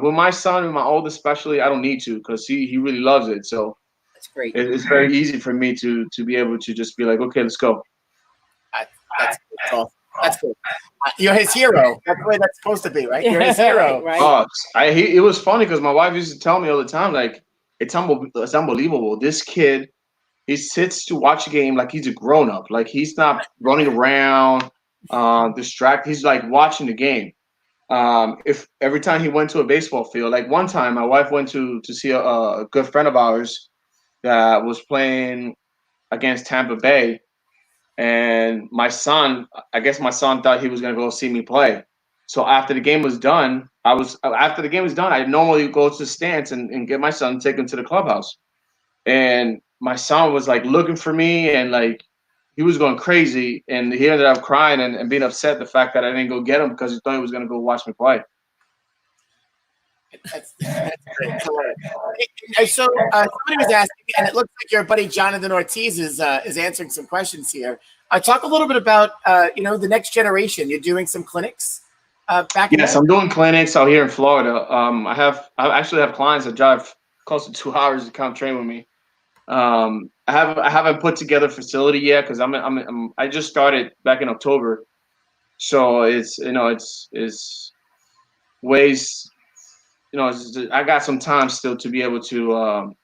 with my son, with my oldest especially, I don't need to, because he really loves it. So That's great. it's very easy for me to be able to just be like, okay, let's go. That's cool. You're his hero. That's the way that's supposed to be, right? You're his hero. Right. Oh, it was funny because my wife used to tell me all the time, like, it's unbelievable. This kid, he sits to watch a game like he's a grown up. Like, he's not running around, distracted. He's like watching the game. If every time he went to a baseball field, like one time, my wife went to see a good friend of ours that was playing against Tampa Bay. And I guess my son thought he was going to go see me play. So after the game was done, I normally go to the stands and get my son, take him to the clubhouse. And my son was like looking for me, and like he was going crazy. And he ended up crying and being upset the fact that I didn't go get him, because he thought he was going to go watch me play. That's great. So somebody was asking, and it looks like your buddy Jonathan Ortiz is answering some questions here. Talk a little bit about the next generation. You're doing some clinics back. Yes, I'm doing clinics out here in Florida. I actually have clients that drive close to 2 hours to come train with me. I haven't put together a facility yet, because I just started back in October, so it's ways. I got some time still to be able to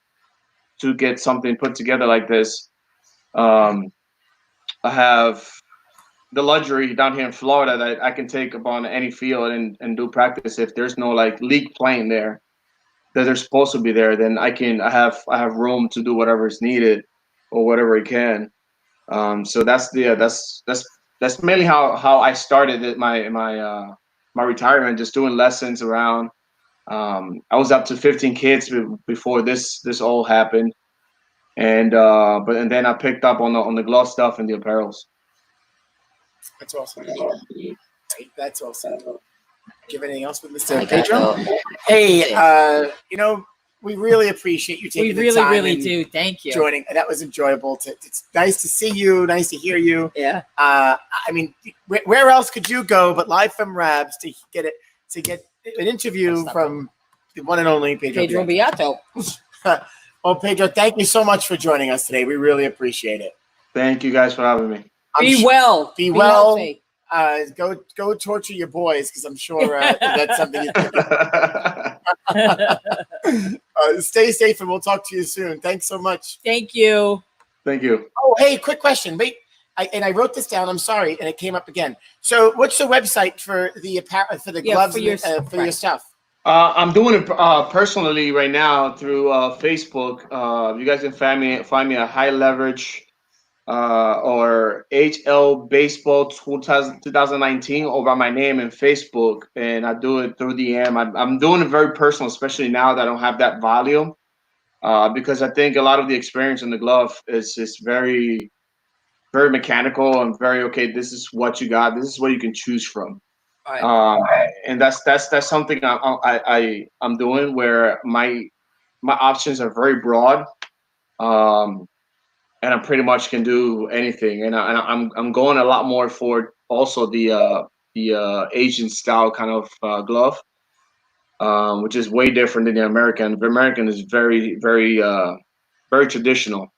get something put together like this. I have the luxury down here in Florida that I can take up on any field and do practice. If there's no like league playing there that they're supposed to be there, then I have room to do whatever is needed or whatever I can. So that's mainly how I started my retirement, just doing lessons around. I was up to 15 kids before this all happened, and then I picked up on the glove stuff and the apparels. That's awesome. That's awesome. Do you have anything else with Mr. Pedro? Hey, we really appreciate you taking the time. We really do. Thank you. Joining. That was enjoyable. It's nice to see you. Nice to hear you. Yeah. I mean, where else could you go but Live from Rabs to get an interview from the one and only Pedro Beato. Well, Pedro, thank you so much for joining us today. We really appreciate it. Thank you guys for having me. Be well. Be well. Go torture your boys, because I'm sure that's something. Stay safe, and we'll talk to you soon. Thanks so much. Thank you. Thank you. Oh, hey, quick question. Wait, I wrote this down. I'm sorry, and it came up again. So, what's the website for the gloves for your stuff? I'm doing it personally right now through Facebook. You guys can find me at High Leverage or HL Baseball 2019 over my name in Facebook, and I do it through DM. I'm doing it very personal, especially now that I don't have that volume, because I think a lot of the experience in the glove is very, very mechanical and very okay. This is what you got. This is what you can choose from. And that's something I'm doing, where my options are very broad, and I pretty much can do anything. And I'm going a lot more for also the Asian style kind of glove, which is way different than the American. The American is very, very, very traditional,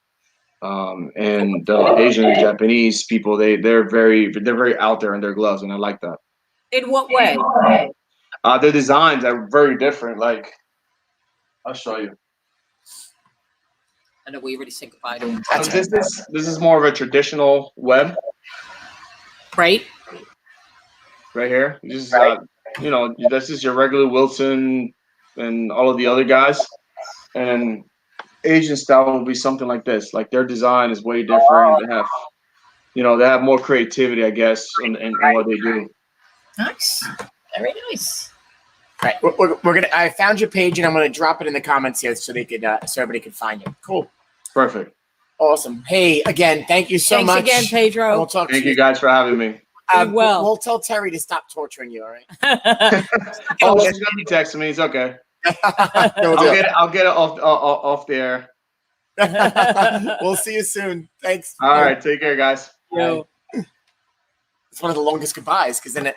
and the Asian and Japanese people they're very out there in their gloves, and I like that. In what way? Their designs are very different. Like, I'll show you. I know we already said goodbye to him. This is more of a traditional web. Right. Right here. This is, this is your regular Wilson and all of the other guys. And Asian style will be something like this. Like, their design is way different. They have more creativity, I guess, in what they do. Nice. Very nice. All right, we're gonna. I found your page, and I'm gonna drop it in the comments here so everybody can find you. Cool. Perfect. Awesome. Hey, again, thank you so much. Thanks again, Pedro. We'll talk. Thank you guys for having me. We'll tell Terry to stop torturing you. All right. Oh, she's gonna be texting me. It's okay. I'll get it off the air. We'll see you soon. Thanks. All right. Take care, guys. Yo. It's one of the longest goodbyes, because then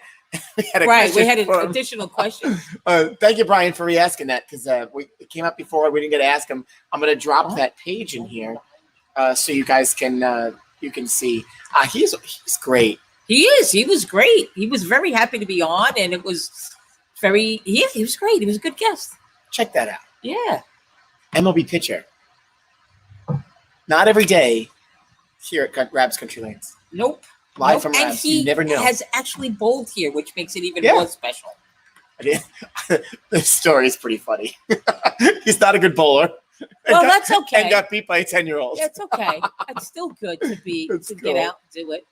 we had an additional question. Thank you, Brian, for re-asking that, because it came up before. We didn't get to ask him. I'm going to drop that page in here so you guys can see. He's great. He is. He was great. He was very happy to be on, and it was very. Yeah, he was great. He was a good guest. Check that out. Yeah. MLB pitcher. Not every day here at Rabs Country Lanes. Nope. Live from Rabs. You never know. And he has actually bowled here, which makes it even more special. This story is pretty funny. He's not a good bowler. Well, that's okay. And got beat by a 10-year-old. Yeah, it's okay. It's still good to get out and do it.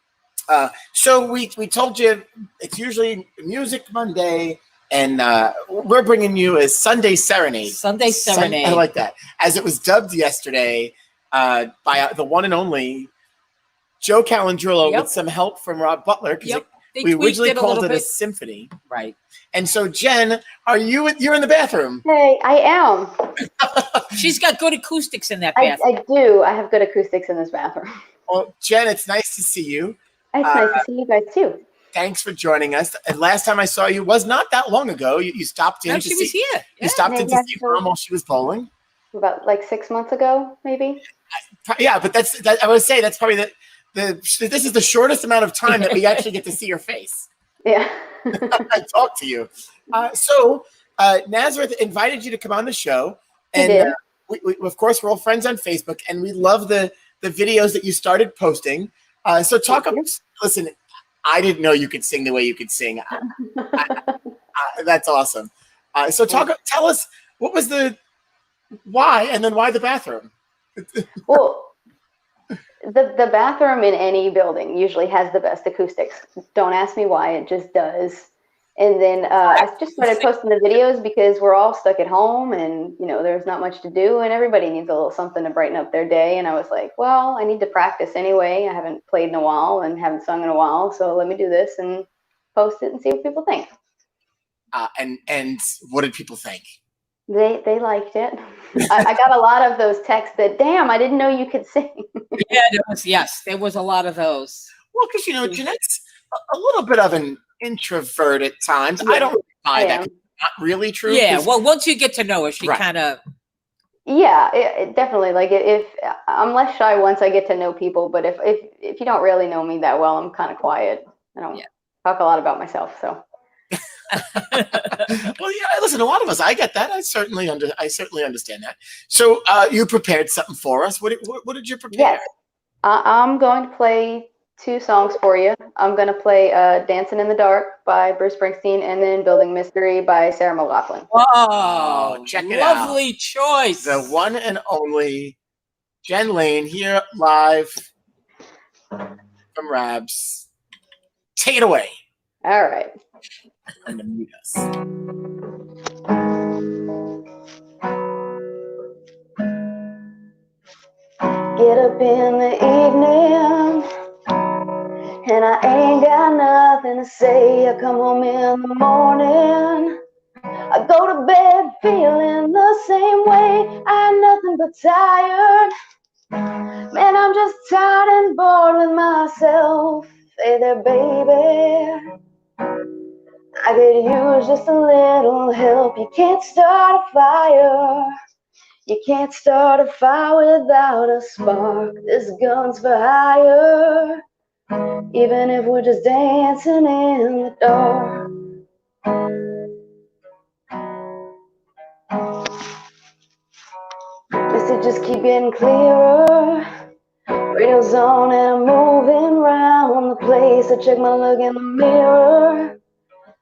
So we told you it's usually Music Monday, and we're bringing you a Sunday Serenade. Sunday Serenade. I like that. As it was dubbed yesterday by the one and only Joe Calandrillo, with some help from Rob Butler, because we originally called it a symphony. Right. And so, Jen, you're in the bathroom? Hey, I am. She's got good acoustics in that bathroom. I do. I have good acoustics in this bathroom. Well, Jen, it's nice to see you. It's nice to see you guys, too. Thanks for joining us. And last time I saw you was not that long ago. You stopped in to see. Was here. Yeah. You stopped in to see Mom while she was bowling. About 6 months ago, maybe. Yeah, but I would say that's probably this is the shortest amount of time that we actually get to see your face. Yeah. I talk to you. So Nazareth invited you to come on the show, and we of course we're all friends on Facebook, and we love the videos that you started posting. So talk about. Listen, I didn't know you could sing the way you could sing. That's awesome. So tell us what was why, and then why the bathroom? Well, the bathroom in any building usually has the best acoustics. Don't ask me why, it just does. And then I just started posting the videos because we're all stuck at home and, there's not much to do and everybody needs a little something to brighten up their day. And I was like, well, I need to practice anyway. I haven't played in a while and haven't sung in a while. So let me do this and post it and see what people think. And what did people think? They liked it. I got a lot of those texts that, damn, I didn't know you could sing. Yeah, there was a lot of those. Well, because, Jeanette's a little bit of an introvert at times. Yeah, I don't buy that. Not really true. Yeah, well, once you get to know her, she kind of. Yeah, it definitely. Like, if I'm less shy once I get to know people, but if you don't really know me that well, I'm kind of quiet. I don't talk a lot about myself, so. Well, yeah. Listen, a lot of us. I get that. I certainly understand that. So, you prepared something for us. What did you prepare? Yes, I'm going to play 2 songs for you. I'm going to play "Dancing in the Dark" by Bruce Springsteen, and then "Building Mystery" by Sarah McLachlan. Oh, check it out! Lovely choice. The one and only Jen Lane here live from Rabs. Take it away. All right. I'm gonna mute us. Get up in the evening and I ain't got nothing to say. I come home in the morning, I go to bed feeling the same way. I ain't nothing but tired. Man, I'm just tired and bored with myself. Hey there, baby, I could use just a little help. You can't start a fire. You can't start a fire without a spark. This gun's for hire. Even if we're just dancing in the dark. Messages keep getting clearer. Radio's on and I'm moving around the place. I check my look in the mirror.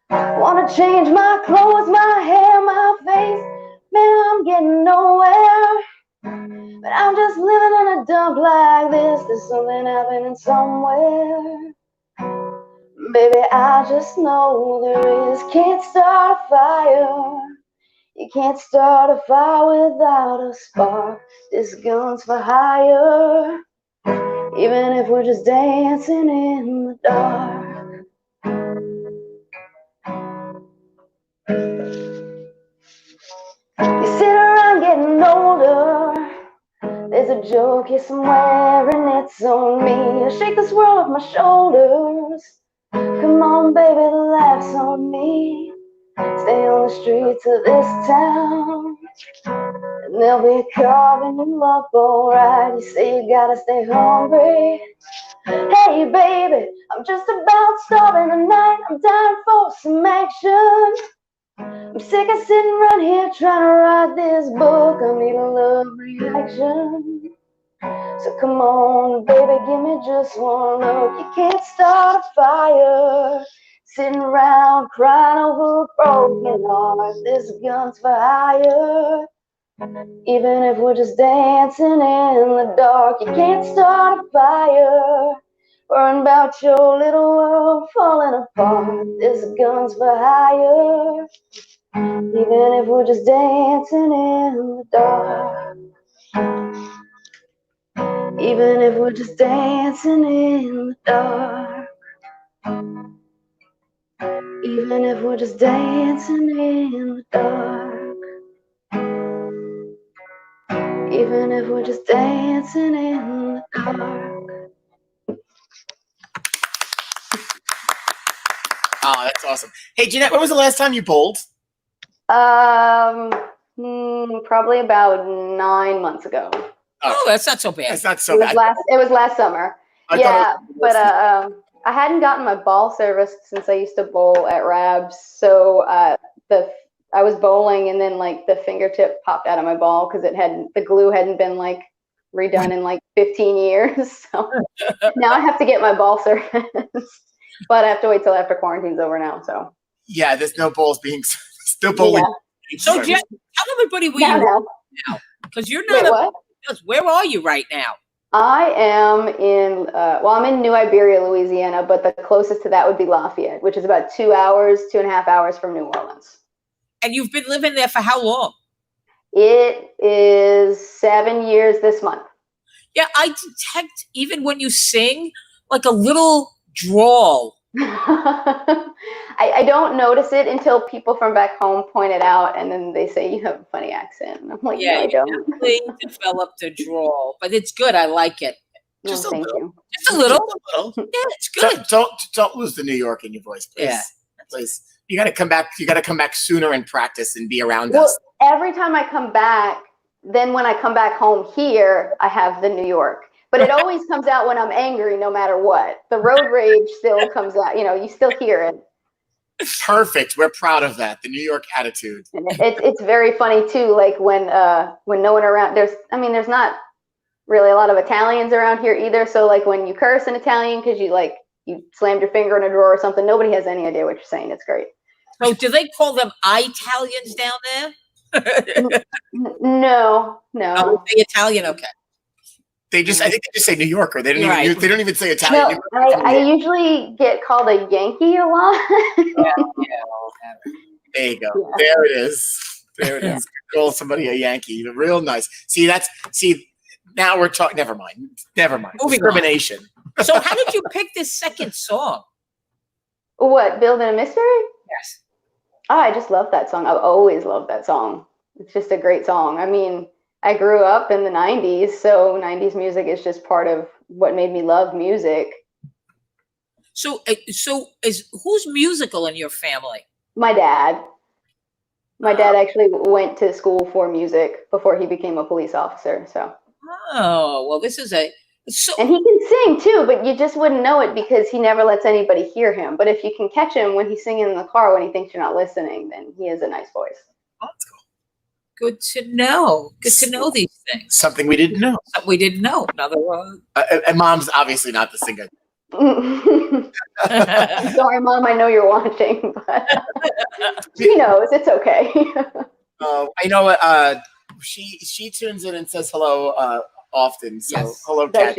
Wanna change my clothes, my hair, my face. Man, I'm getting nowhere. But I'm just living in a dump like this. There's something happening somewhere. Baby, I just know there is. Can't start a fire. You can't start a fire without a spark. This gun's for hire. Even if we're just dancing in the dark. You sit around getting older. There's a joke here somewhere and it's on me. I shake this world off my shoulders. Come on, baby, the laugh's on me. Stay on the streets of this town and they'll be carving you up alright. You say you gotta stay hungry. Hey, baby, I'm just about starving tonight. I'm dying for some action. I'm sick of sitting around here trying to write this book. I need a love reaction. So come on, baby, give me just one look. You can't start a fire sitting around crying over a broken heart. This gun's for hire. Even if we're just dancing in the dark. You can't start a fire worrying about your little world falling apart. This gun's for hire. Even if we're just dancing in the dark. Even if we're just dancing in the dark. Even if we're just dancing in the dark. Even if we're just dancing in the dark. Oh, that's awesome. Hey, Jeanette, when was the last time you bowled? Probably about 9 months ago. Oh, that's not so bad. That's not so bad. It was last summer. But I hadn't gotten my ball serviced since I used to bowl at Rabs. So I was bowling and then like the fingertip popped out of my ball because the glue hadn't been like redone in like 15 years. So now I have to get my ball serviced, but I have to wait till after quarantine's over now. So yeah, there's no balls being still bowling. Yeah. So, Jen, tell everybody where you are now, because you're not. Wait, what? Where are you right now? I am in, I'm in New Iberia, Louisiana, but the closest to that would be Lafayette, which is about 2 hours, 2.5 hours from New Orleans. And you've been living there for how long? It is 7 years this month. Yeah, I detect, even when you sing, like a little drawl. I don't notice it until people from back home point it out, and then they say you have a funny accent. And I'm like, Yeah, no, I you don't. definitely developed a drawl, but it's good. I like it. Just a Thank little. you. Just a little. Just a little. Yeah, it's good. Don't lose the New York in your voice, please. Yeah. Please. You got to come back. You got to come back sooner and practice and be around Well, us. every time I come back, then when I come back home here, I have the New York. But it always comes out when I'm angry, no matter what. The road rage still comes out. You know, you still hear it. Perfect. We're proud of that. The New York attitude. And it's very funny too. Like when no one around. There's not really a lot of Italians around here either. So like when you curse in Italian because you slammed your finger in a drawer or something, nobody has any idea what you're saying. It's great. So do they call them Italians down there? No. Oh, they Italian, okay. I think they just say New Yorker. They don't even. Right. They don't even say Italian. No, I usually get called a Yankee a lot. There you go. Yeah. There it is. There it is. Call somebody a Yankee. Real nice. See. Now we're talking. Never mind. Moving Discrimination. So how did you pick this second song? What, Building a Mystery? Yes. Oh, I just love that song. I've always loved that song. It's just a great song. I mean, I grew up in the 90s, so 90s music is just part of what made me love music. So who's musical in your family? My dad. My dad actually went to school for music before he became a police officer. So. Oh, well, this is and he can sing too, but you just wouldn't know it because he never lets anybody hear him. But if you can catch him when he's singing in the car when he thinks you're not listening, then he has a nice voice. Oh, that's cool. Good to know. Good to know these things. Something we didn't know. Something we didn't know. Another one. And Mom's obviously not the singer. Sorry, Mom. I know you're watching, but she knows. It's okay. I know. She tunes in and says hello often. So yes. Hello, Kat.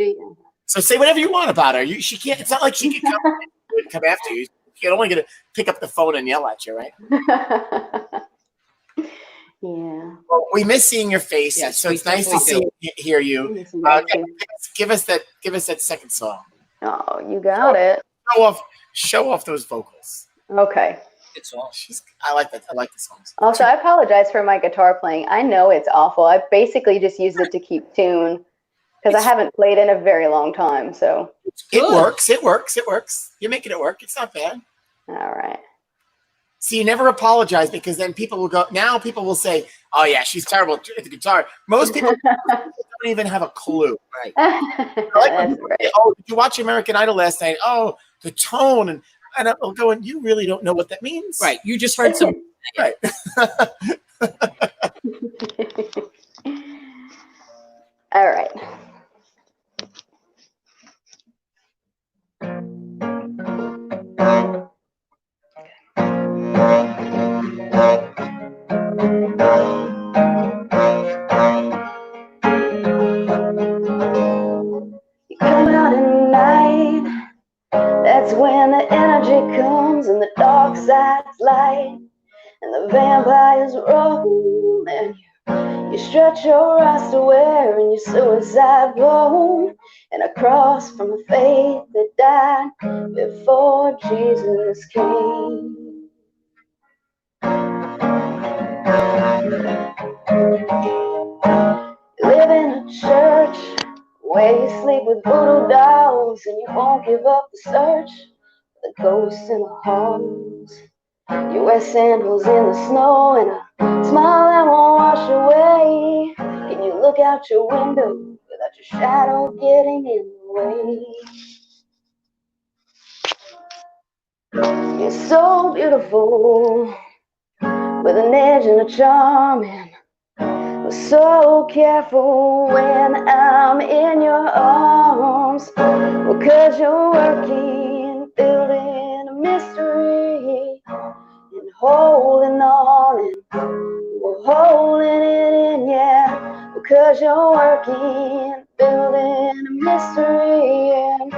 So say whatever you want about her. She can't. It's not like she can come after you. You're only gonna pick up the phone and yell at you, right? Yeah. Well, we miss seeing your face. Yes, so it's nice to hear you. Give us that second song. Oh, you got it. Show off those vocals. Okay. Good song. I like that. I like the songs. Also, I apologize for my guitar playing. I know it's awful. I basically just used it to keep tune because I haven't played in a very long time. So it works. It works. You're making it work. It's not bad. All right. See, you never apologize because then people will go. Now people will say, "Oh yeah, she's terrible at the guitar." Most people don't even have a clue. Right. Oh, did you watch American Idol last night? Oh, the tone and I'm going. You really don't know what that means, Right. You just heard some. Right. All right. You come out at night, that's when the energy comes and the dark side's light and the vampires roll and you stretch your roster wearing your suicide bone and a cross from a faith that died before Jesus came. You live in a church where you sleep with voodoo dolls and you won't give up the search for the ghosts in the halls. You wear sandals in the snow and a smile that won't wash away. Can you look out your window without your shadow getting in the way? You're so beautiful with an edge and a charm and So careful when I'm in your arms, because you're working, building a mystery, and holding on, and we're holding it in, yeah, because you're working, building a mystery, and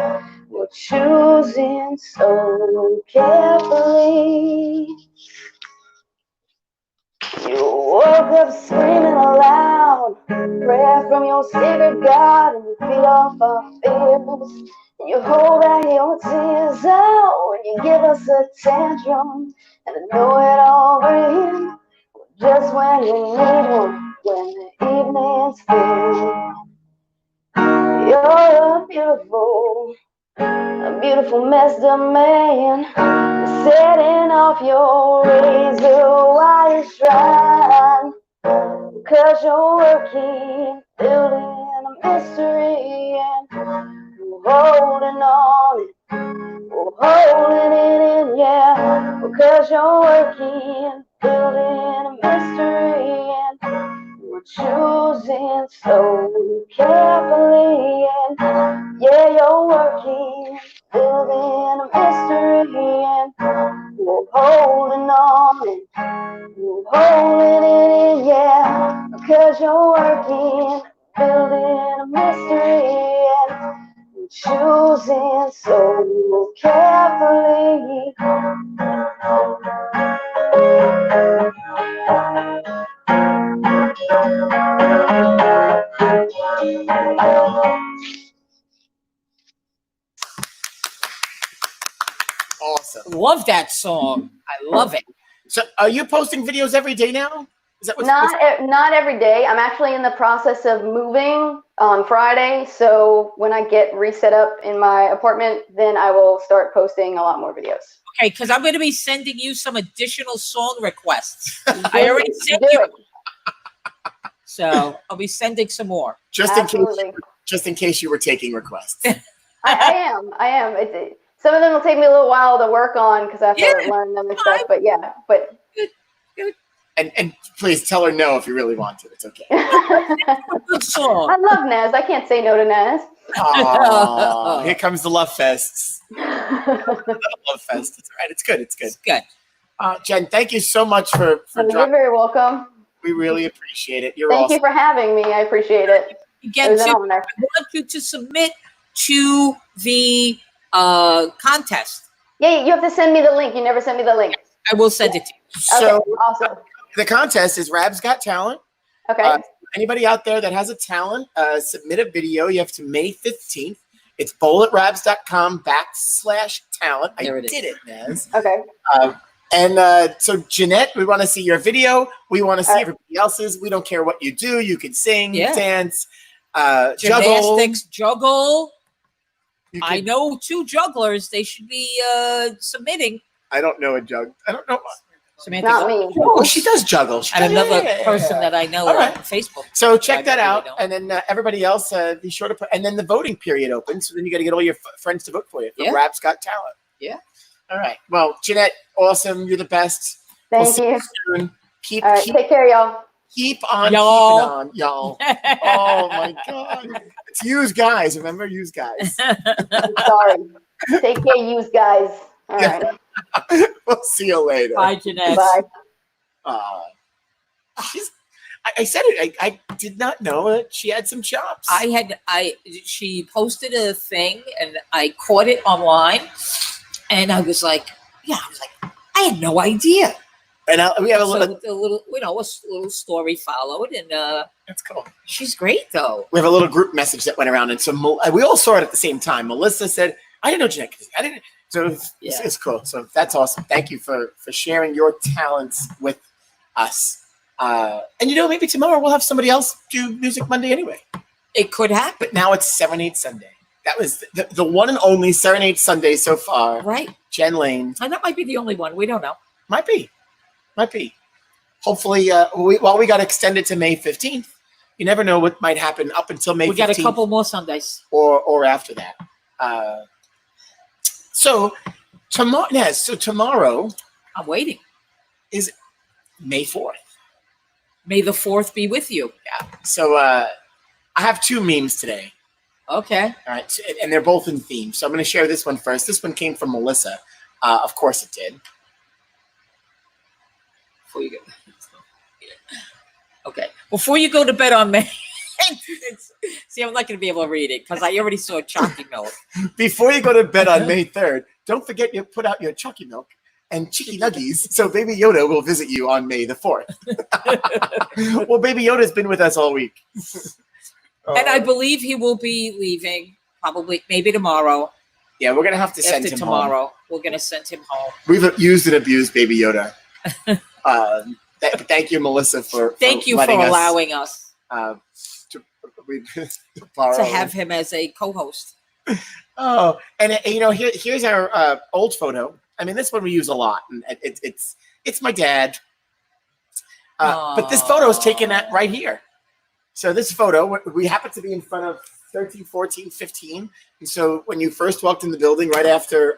we're choosing so carefully. You woke up screaming aloud, prayer from your secret God, and you feed off our fears. And you hold back your tears out when you give us a tantrum, and I know it all brings just when you need one, when the evening's through. You're a beautiful messed up man, setting off your razor wire shrine, because you're working, building a mystery, and we're holding on, we're holding it in, yeah, because you're working, building a mystery, and we're choosing so carefully, and yeah, you're working, building a mystery, and we're holding on, and we're holding it in, yeah, because you're working, building a mystery, and we're choosing so carefully. Awesome. Love that song. I love it. So, are you posting videos every day now? Is that what's Not every day. I'm actually in the process of moving on Friday, so when I get reset up in my apartment, then I will start posting a lot more videos. Okay, because I'm going to be sending you some additional song requests. I already sent Do you, it. so I'll be sending some more. just Absolutely. in case you were taking requests? I am. Some of them will take me a little while to work on because I have to learn them and stuff. But yeah, but And please tell her no if you really want to. It's okay. Good song. I love Naz. I can't say no to Naz. Oh, here comes the love fests. Love fest. It's all right. It's good. It's good. It's good. Jen, thank you so much for You're dropping. very welcome. We really appreciate it. You're Thank awesome. you for having me. I appreciate it. Again, It was an too, honor. I want you to submit to the contest. Yeah, you have to send me the link. You never sent me the link. I will send it to you. So Okay, awesome. the contest is Rab's Got Talent. Okay. Anybody out there that has a talent, submit a video. You have to May 15th. It's bowlatrabs.com/talent. I did it, Naz. Okay. So Jeanette, we want to see your video. We want to see everybody else's. We don't care what you do. You can sing, dance, juggle. Gymnastics, juggle. You I can- know 2 jugglers. They should be submitting. I don't know a jug. I don't know. Samantha, Not me. Oh, she does juggle. She and does- another yeah. person that I know All right. on Facebook. So check I that really out, don't. and then everybody else, be sure to put. And then the voting period opens, so then you got to get all your friends to vote for you. For Yeah. Rab's Got Talent. Yeah. All right. Well, Jeanette, awesome. You're the best. Thank you. Soon. Keep All right. Take care, y'all. on Y'all. keeping on, y'all. Oh my God. It's yous guys. Remember, yous guys. I'm sorry. Take care, you guys. All right. We'll see you later. Bye, Jeanette. Bye. I said it. I did not know that she had some chops. She posted a thing and I caught it online and I was like, I had no idea. And we have a So little. a little story followed, and That's cool. she's great though. We have a little group message that went around, and so we all saw it at the same time. Melissa said, "I didn't know Jeanette. I didn't." So it's cool. So that's awesome. Thank you for sharing your talents with us. And maybe tomorrow we'll have somebody else do Music Monday anyway. It could happen, But now it's Serenade Sunday. That was the one and only Serenade Sunday so far. right? Jen Lane. And that might be the only one. We don't know. Might be. Hopefully, while we got extended to May 15th, you never know what might happen up until May 15th. We got a couple more Sundays. Or after that. So tomorrow I'm waiting. is May 4th. May the 4th be with you. So I have 2 memes today. Okay. All right, and they're both in theme. So I'm going to share this one first. This one came from Melissa. Of course it did. Before you go. Okay. Before you go to bed on May. See, I'm not going to be able to read it because I already saw Chalky Milk. Before you go to bed on May 3rd, don't forget you put out your Chalky Milk and Chicky Nuggies so Baby Yoda will visit you on May the 4th. Well, Baby Yoda's been with us all week. And I believe he will be leaving probably maybe tomorrow. Yeah, we're going to have to send him tomorrow. home. We're going to send him home. We've used and abused Baby Yoda. Thank you, Melissa, for allowing us to have him as a co-host. Oh, and here's our old photo. I mean, this one we use a lot, and it's my dad. But this photo is taken at right here. So this photo, we happen to be in front of 13, 14, 15. And so when you first walked in the building right after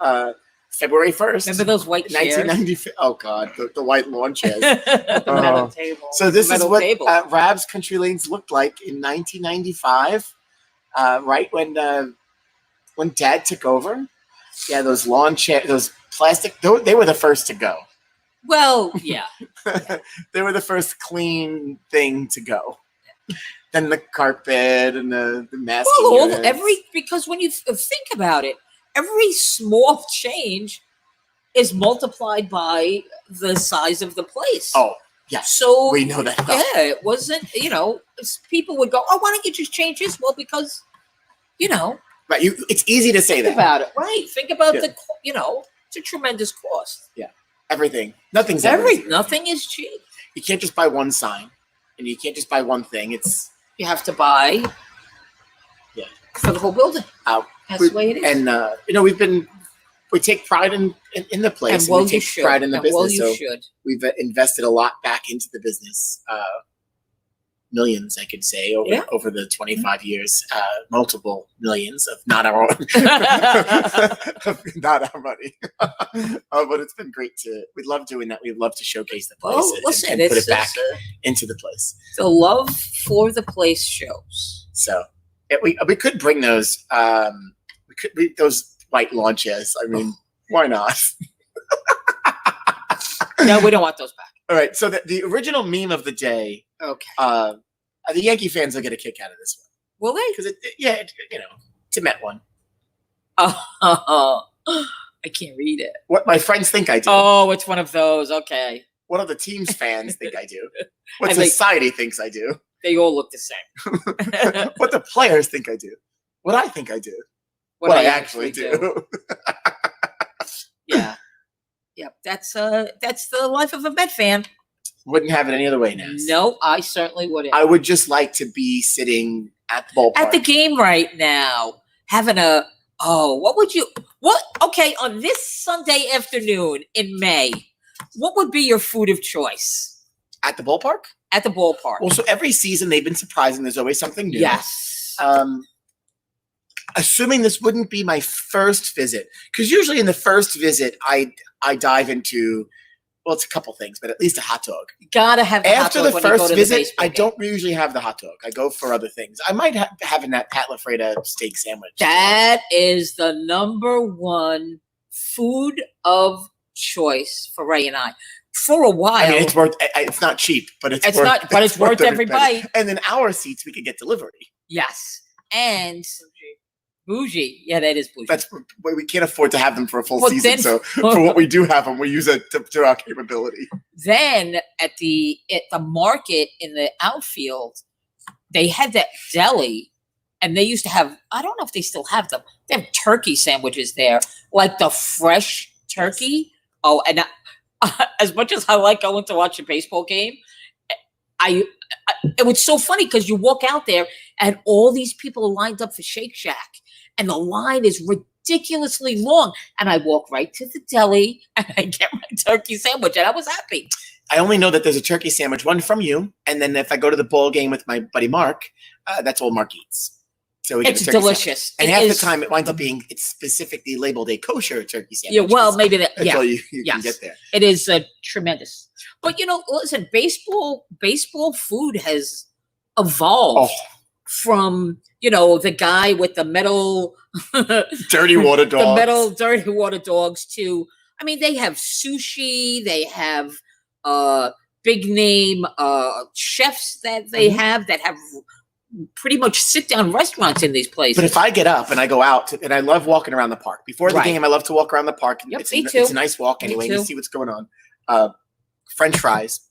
February 1st. Remember those white chairs? 1995. Oh, God, the white lawn chairs. The metal table. So this is what Rabs Country Lanes looked like in 1995, right when Dad took over. Yeah, those lawn chairs, those plastic, they were the first to go. Well, yeah. They were the first clean thing to go. Then the carpet and the masking because when you think about it, every small change is multiplied by the size of the place. Oh, yeah. So we know that. Yeah, it wasn't, people would go, oh, why don't you just change this? Well, because, Right, it's easy to say that. Think about it, right? Think about it's a tremendous cost. Yeah, everything. Nothing is cheap. You can't just buy one sign, and you can't just buy one thing. You have to buy for the whole building. That's the way it is. And we take pride in the place. And we take pride in the business. Well, you should. We've invested a lot back into the business. Millions, I could say, over the 25 years, multiple millions of not our own, not our money. But it's been great we love doing that. We love to showcase the place and put it back into the place. The love for the place shows. So we could bring those. Those white lawn chairs. I mean, why not? No, we don't want those back. All right. So the original meme of the day. Okay. The Yankee fans will get a kick out of this one. Will they? Because it's a Met one. Oh, I can't read it. What my friends think I do. Oh, it's one of those. Okay. What other team's fans think I do. What society thinks I do. They all look the same. What the players think I do. What I think I do. What I actually do. Yeah. Yep. That's the life of a Met fan. Wouldn't have it any other way now. No, I certainly wouldn't. I would just like to be sitting at the ballpark. At the game right now, having okay, on this Sunday afternoon in May, what would be your food of choice? At the ballpark? At the ballpark. Well, so every season they've been surprising. There's always something new. Yes. Assuming this wouldn't be my first visit, because usually in the first visit, I dive into, well, it's a couple things, but at least a hot dog. You gotta have the After hot dog the first visit, I game. don't usually have the hot dog. I go for other things. I might having that Pat LaFreda steak sandwich. That is the number one food of choice for Ray and I. For a while, I mean, it's not cheap, but it's worth every bite. And in our seats, we could get delivery. Yes, and bougie. Yeah, that is bougie. That's we can't afford to have them for a full season. So for what we do have them, we use it to our capability. Then at the market in the outfield, they had that deli, and they used to have. I don't know if they still have them. They have turkey sandwiches there, like the fresh turkey. Oh, and as much as I like going to watch a baseball game, it was so funny because you walk out there and all these people are lined up for Shake Shack, and the line is ridiculously long. And I walk right to the deli and I get my turkey sandwich, and I was happy. I only know that there's a turkey sandwich, one from you, and then if I go to the ball game with my buddy Mark, that's all Mark eats. So we get It's the turkey delicious. sandwich. And It half is- the time it winds up being it's specifically labeled a kosher turkey sandwich. Yeah, well, 'cause maybe that. that's Yeah, all you can yes. get there. It is tremendous. But listen, baseball food has evolved from the guy with the metal Dirty water dogs. the metal dirty water dogs to they have sushi, they have big name chefs that they have pretty much sit down restaurants in these places. But if I get up and I go out, and I love walking around the park. Before the Right. game, I love to walk around the park. Yep, It's me a too. nice walk Me anyway. too. You see what's going on. French fries,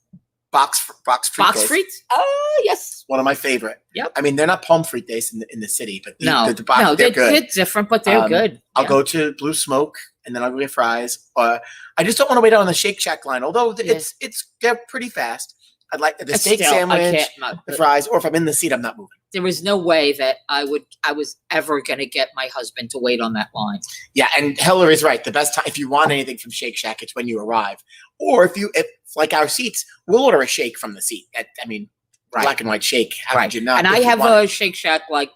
box box fritos. frites? Oh, yes. One of my favorite. Yep. They're not palm frites in the city, but No, the box, they're good. They're different, but they're good. I'll Yeah. go to Blue Smoke, and then I'll go get fries. I just don't want to wait on the Shake Shack line, although they're pretty fast. I'd like the steak Still, I sandwich, can't- no, the fries, or if I'm in the seat, I'm not moving. there was no way that I was ever going to get my husband to wait on that line. Yeah, and Heller is right. The best time if you want anything from Shake Shack, it's when you arrive, or if like our seats, we'll order a shake from the seat. Right. Black and white shake. How Right. could you not? And if I you have want a it? Shake Shack like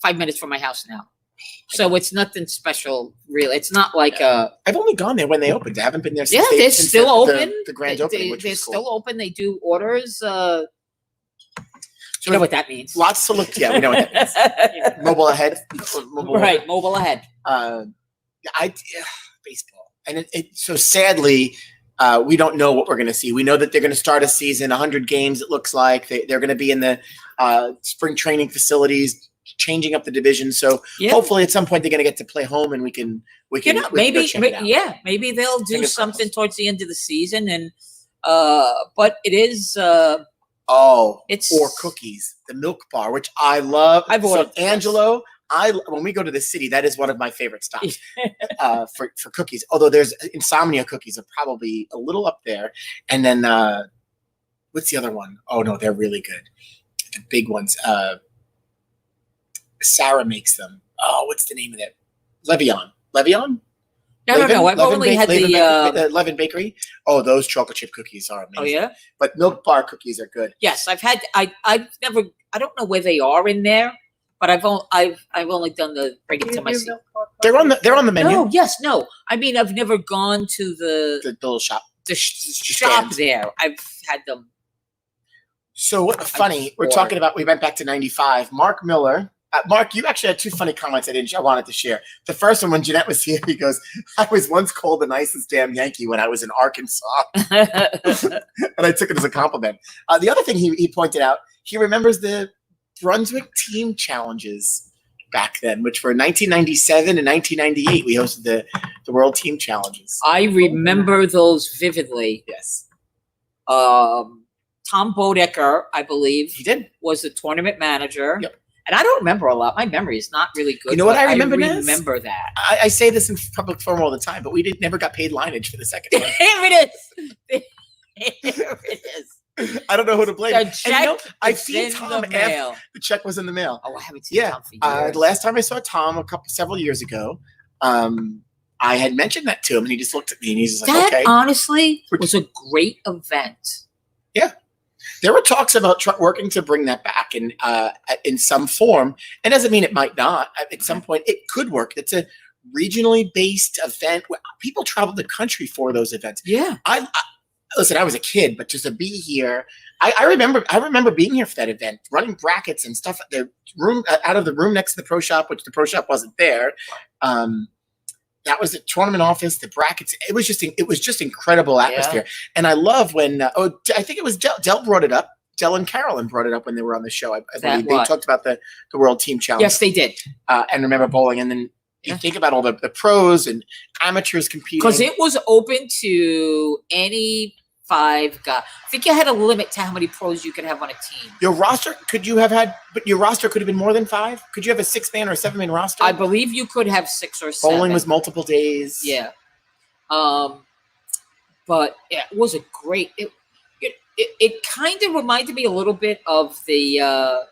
5 minutes from my house now. So it's nothing special, really. It's not like I've only gone there when they opened. I haven't been there since they're since still the- open. The grand They- opening, which they're was cool. still open. They do orders. So You know what that means. Lots to look. Yeah, we know what that means. Mobile ahead. Right, mobile ahead. Baseball, and so sadly, we don't know what we're going to see. We know that they're going to start a season, 100 games. It looks like they're going to be in the spring training facilities, changing up the division. So hopefully, at some point, they're going to get to play home, and we can maybe go check it out. maybe they'll do Fingers something crossed. towards the end of the season. And but it is it's or cookies, the Milk Bar, which I love. I've ordered this. Angelo. When we go to the city, that is one of my favorite stops for cookies. Although there's Insomnia cookies are probably a little up there. And then what's the other one? Oh no, they're really good. The big ones. Sarah makes them. Oh, what's the name of it? Levion. No. I've only had the Levin Bakery. Oh, those chocolate chip cookies are amazing. oh yeah. But Milk Bar cookies are good. Yes, I've had. I've never. I don't know where they are in there, but I've only done the bring it to my seat. They're on the menu. No, yes, no. I mean, I've never gone to The little shop. the Just shop stand. there. I've had them. So funny, we're bored. talking about, we went back to 95. Mark Miller. Mark, you actually had two funny comments I wanted to share. The first one, when Jeanette was here, he goes, I was once called the nicest damn Yankee when I was in Arkansas. And I took it as a compliment. The other thing he pointed out, he remembers the Brunswick team challenges back then, which were 1997 and 1998. We hosted the World Team Challenges. I remember those vividly. Yes. Tom Bodecker, I believe, He did. was the tournament manager. Yep. And I don't remember a lot. My memory is not really good. You know what but I remember, Naz? remember that. I say this in public forum all the time, but we never got paid lineage for the second one. Here it is. Here it is. I don't know who to blame. The And check I've is seen in Tom the after mail. the check was in the mail. Oh, I haven't seen Yeah. Tom for years. The last time I saw Tom several years ago, I had mentioned that to him, and he just looked at me and he's just like, That okay. honestly was a great event. There were talks about working to bring that back in some form. It doesn't mean it might not. At some point, it could work. It's a regionally based event where people travel the country for those events. Yeah. Listen, I was a kid, but just to be here, I remember being here for that event, running brackets and stuff. The room out of the room next to the pro shop, which the pro shop wasn't there. That was the tournament office, the brackets. It was just incredible atmosphere. And I love when I think it was Del brought it up. Del and Carolyn brought it up when they were on the show. I believe they talked about the World Team Challenge. Yes, they did. And remember bowling. And then you think about all the pros and amateurs competing. Because it was open to any 5 guys. I think you had a limit to how many pros you could have on a team. Your roster could have been more than 5? Could you have a 6-man or a 7-man roster? I believe you could have 6 or 7. Bowling was multiple days. Yeah. But yeah, it was a great. It kind of reminded me a little bit of the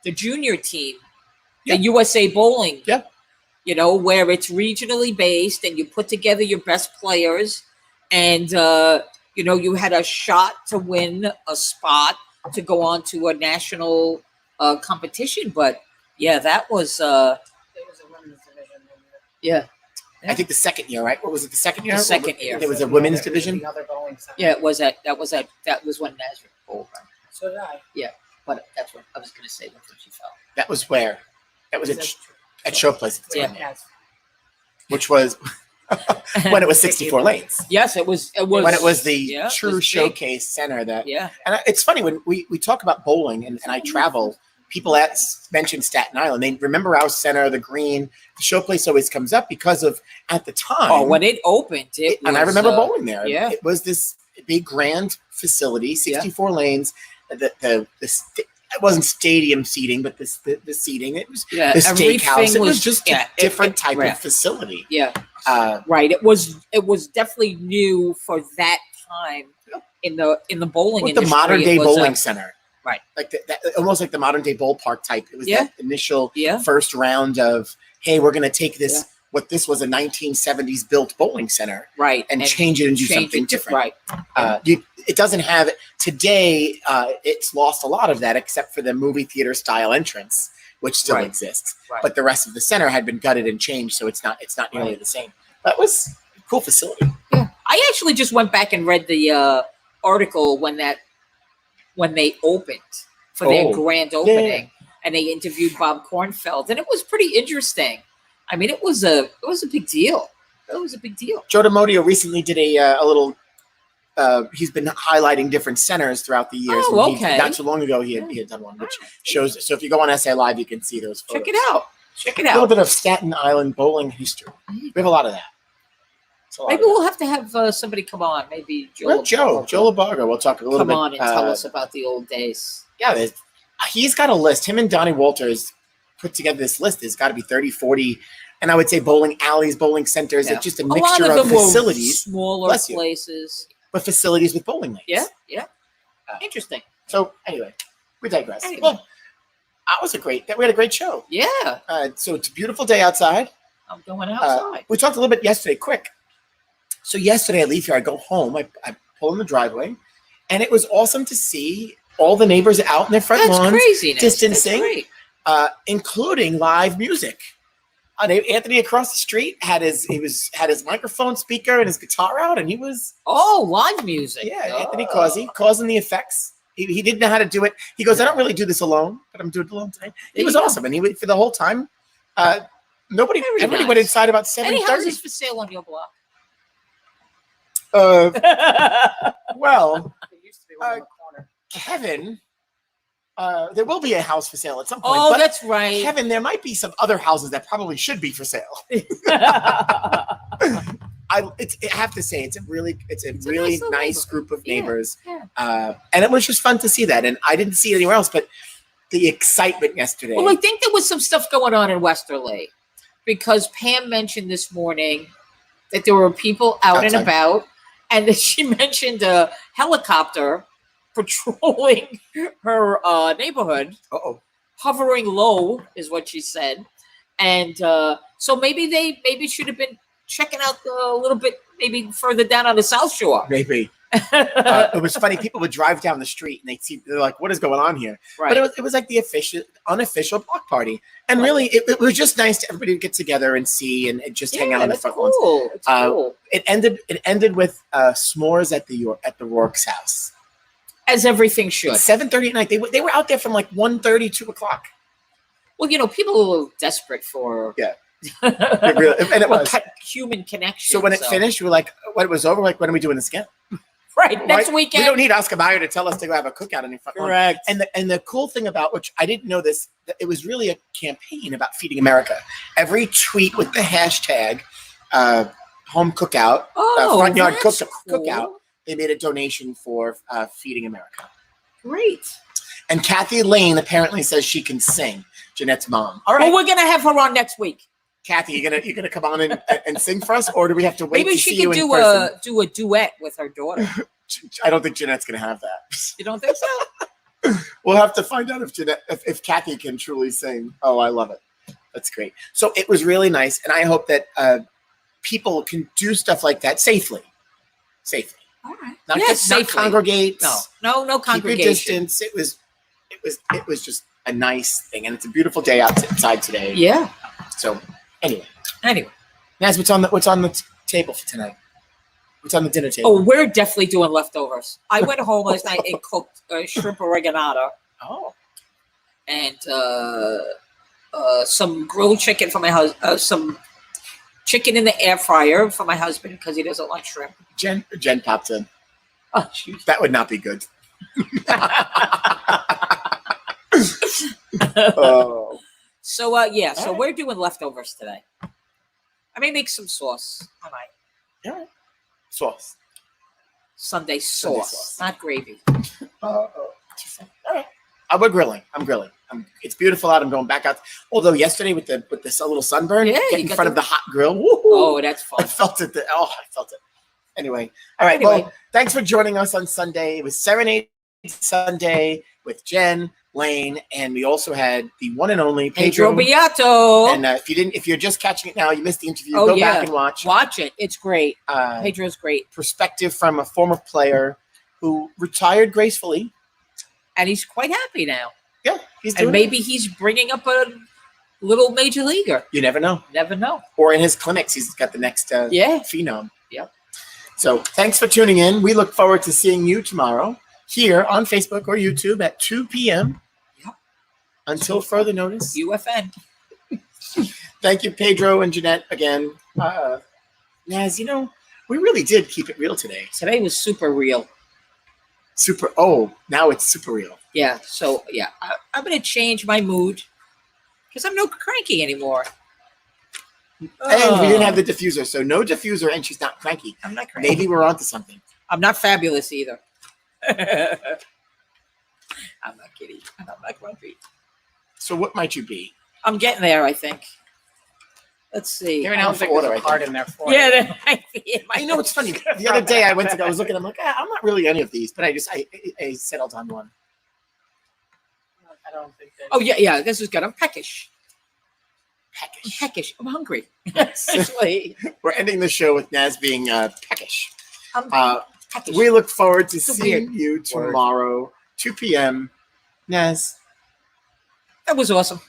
junior team, the USA Bowling. Yeah. Where it's regionally based and you put together your best players, and you had a shot to win a spot to go on to a national competition. But yeah, that was There was a women's division. yeah. I think the second year, right? What was it? The second year? The second year. There was a women's division. The other bowling center. Yeah, it was that was when Nazareth Bowl. So did I. But that's what I was going to say. That's what she felt. That was where? That was at Showplace, Yeah. Yes. which was when it was 64 lanes. Yes, it was. It was When it was the yeah, it true was big. showcase center that. Yeah. And it's funny when we talk about bowling and I travel, people mention Staten Island. They remember our center, the green. The Showplace always comes up because of at the time. Oh, when it opened, And I remember bowling there. Yeah. It was this big grand facility, 64 lanes. It wasn't stadium seating, but the seating. It was the steakhouse. It was just a different type of facility. Yeah. Right. It was definitely new for that time in the bowling With industry. the modern day It was bowling center. Right. Like almost like the modern day ballpark type. It was that initial Yeah. first round of, hey, we're going to take this, what this was a 1970s built bowling center. Right. And change it and do something different. Right. It doesn't have today. It's lost a lot of that, except for the movie theater style entrance, which still exists. Right. But the rest of the center had been gutted and changed, so it's not nearly the same. That was a cool facility. Yeah. I actually just went back and read the article when they opened for their grand opening, and they interviewed Bob Kornfeld, and it was pretty interesting. I mean, it was a big deal. It was a big deal. Joe DiModio recently did a little. He's been highlighting different centers throughout the years. Oh, and okay. Not too long ago, he had done one, which shows. So if you go on SA Live, you can see those photos. Check it out. Check it A little out. bit of Staten Island bowling history. We have a lot of that. Maybe we'll have to have somebody come on. Maybe Joe Labarga. We'll talk a little come bit. on and tell us about the old days. Yeah, he's got a list. Him and Donnie Walters put together this list. There's got to be 30, 40, and I would say bowling alleys, bowling centers. It's just a mixture of facilities. Smaller places. But facilities with bowling lanes. Yeah. Interesting. So anyway, we digress. Anyway. Well, we had a great show. Yeah. So it's a beautiful day outside. I'm going outside. We talked a little bit yesterday, quick. So yesterday I leave here, I go home, I pull in the driveway, and it was awesome to see all the neighbors out in their front lawns, craziness. distancing, including live music. Anthony across the street had his microphone speaker and his guitar out, and he was live music. Yeah, Anthony causing the effects. He didn't know how to do it. He goes, I don't really do this alone, but I'm doing it alone today. It was awesome, and he for the whole time. Everybody went inside about 7:30. Any houses for sale on your block? Well, There used to be one in the corner. Kevin, there will be a house for sale at some point. Oh, but that's right. Kevin, there might be some other houses that probably should be for sale. I have to say, it's a really nice group of neighbors. Yeah. And it was just fun to see that. And I didn't see it anywhere else, but the excitement yesterday. Well, I think there was some stuff going on in Westerly because Pam mentioned this morning that there were people out and about, and that she mentioned a helicopter patrolling her neighborhood. Hovering low is what she said. And so maybe should have been checking out a little bit, maybe further down on the South Shore. Maybe. It was funny. People would drive down the street and they're like, what is going on here? Right. But it was like the unofficial block party. And really, it was just nice to everybody to get together and see and just hang out on the front lawns. It's cool. It ended with s'mores at the Rourke's house. As everything should. 7:30 at night. They were out there from like 1:30, 2 o'clock. Well, people are desperate for It was human connection. So when it finished, we were like, when it was over, like, when are we doing this again? Right, next weekend. We don't need Oscar Mayer to tell us to go have a cookout in front. Correct. And the cool thing about, which I didn't know this, that it was really a campaign about feeding America. Every tweet with the hashtag home cookout, front yard cookout, they made a donation for feeding America. Great. And Kathy Lane apparently says she can sing. Jeanette's mom. All right. Well, we're gonna have her on next week. Kathy, you're gonna come on and sing for us, or do we have to wait? Maybe to she see you could in person? do a duet with her daughter. I don't think Jeanette's gonna have that. You don't think so? We'll have to find out if Kathy can truly sing. Oh, I love it. That's great. So it was really nice, and I hope that people can do stuff like that safely. All right. Not congregate. No congregation. Keep your distance. It was just a nice thing, and it's a beautiful day outside today. Yeah. So anyway, Anyway. Naz, what's on the table for tonight? What's on the dinner table? Oh, we're definitely doing leftovers. I went home last night and cooked shrimp oreganata Oh. and some grilled chicken for my husband. Some chicken in the air fryer for my husband because he doesn't like shrimp. Jen popped in. Oh, shoot. That would not be good. Oh. So yeah, so Alright. we're doing leftovers today. I may make some sauce. I might. Yeah. Sauce. Sunday Sunday sauce, sauce. not gravy. All right. We're grilling. I'm grilling. It's beautiful out. I'm going back out. Although yesterday with this little sunburn, Yeah, get you in got front the- of the hot grill. Woo-hoo. Oh, that's I fun. felt it. I felt it. Anyway, all right. Anyway. Well, thanks for joining us on Sunday. It was Serenade Sunday with Jen Lane, and we also had the one and only Pedro Pedro. Beato. And if you're just catching it now, you missed the interview. Oh, Go yeah. back and watch. Watch it. It's great. Uh, Pedro's great. perspective from a former player who retired gracefully. And he's quite happy now. Yeah, he's doing And maybe he's bringing up a little major leaguer. You never know. Never know. Or in his clinics, he's got the next Yeah. phenom. Yep. So thanks for tuning in. We look forward to seeing you tomorrow here on Facebook or YouTube at 2 p.m. Yep. Until further notice. UFN. Thank you, Pedro and Jeanette, again. Naz, we really did keep it real today. Today was super real. Now it's super real. Yeah. So yeah, I'm gonna change my mood because I'm no cranky anymore. And we didn't have the diffuser, so no diffuser, and she's not cranky. I'm not cranky. Maybe we're onto something. I'm not fabulous either. I'm not kidding. I'm not grumpy. So what might you be? I'm getting there, I think. Let's see. You're I an don't out for think order, there's I a card think. in there for Yeah, you. there might be. It might You know, it's funny. The other day I was looking, I'm like, I'm not really any of these, but I settled on one. I don't think that. Oh yeah. This is good. I'm peckish. I'm Peckish. peckish. I'm hungry. Actually, We're ending the show with Naz being peckish. I'm peckish. We look forward to It's a seeing weird you tomorrow, 2 p.m. Naz. That was awesome.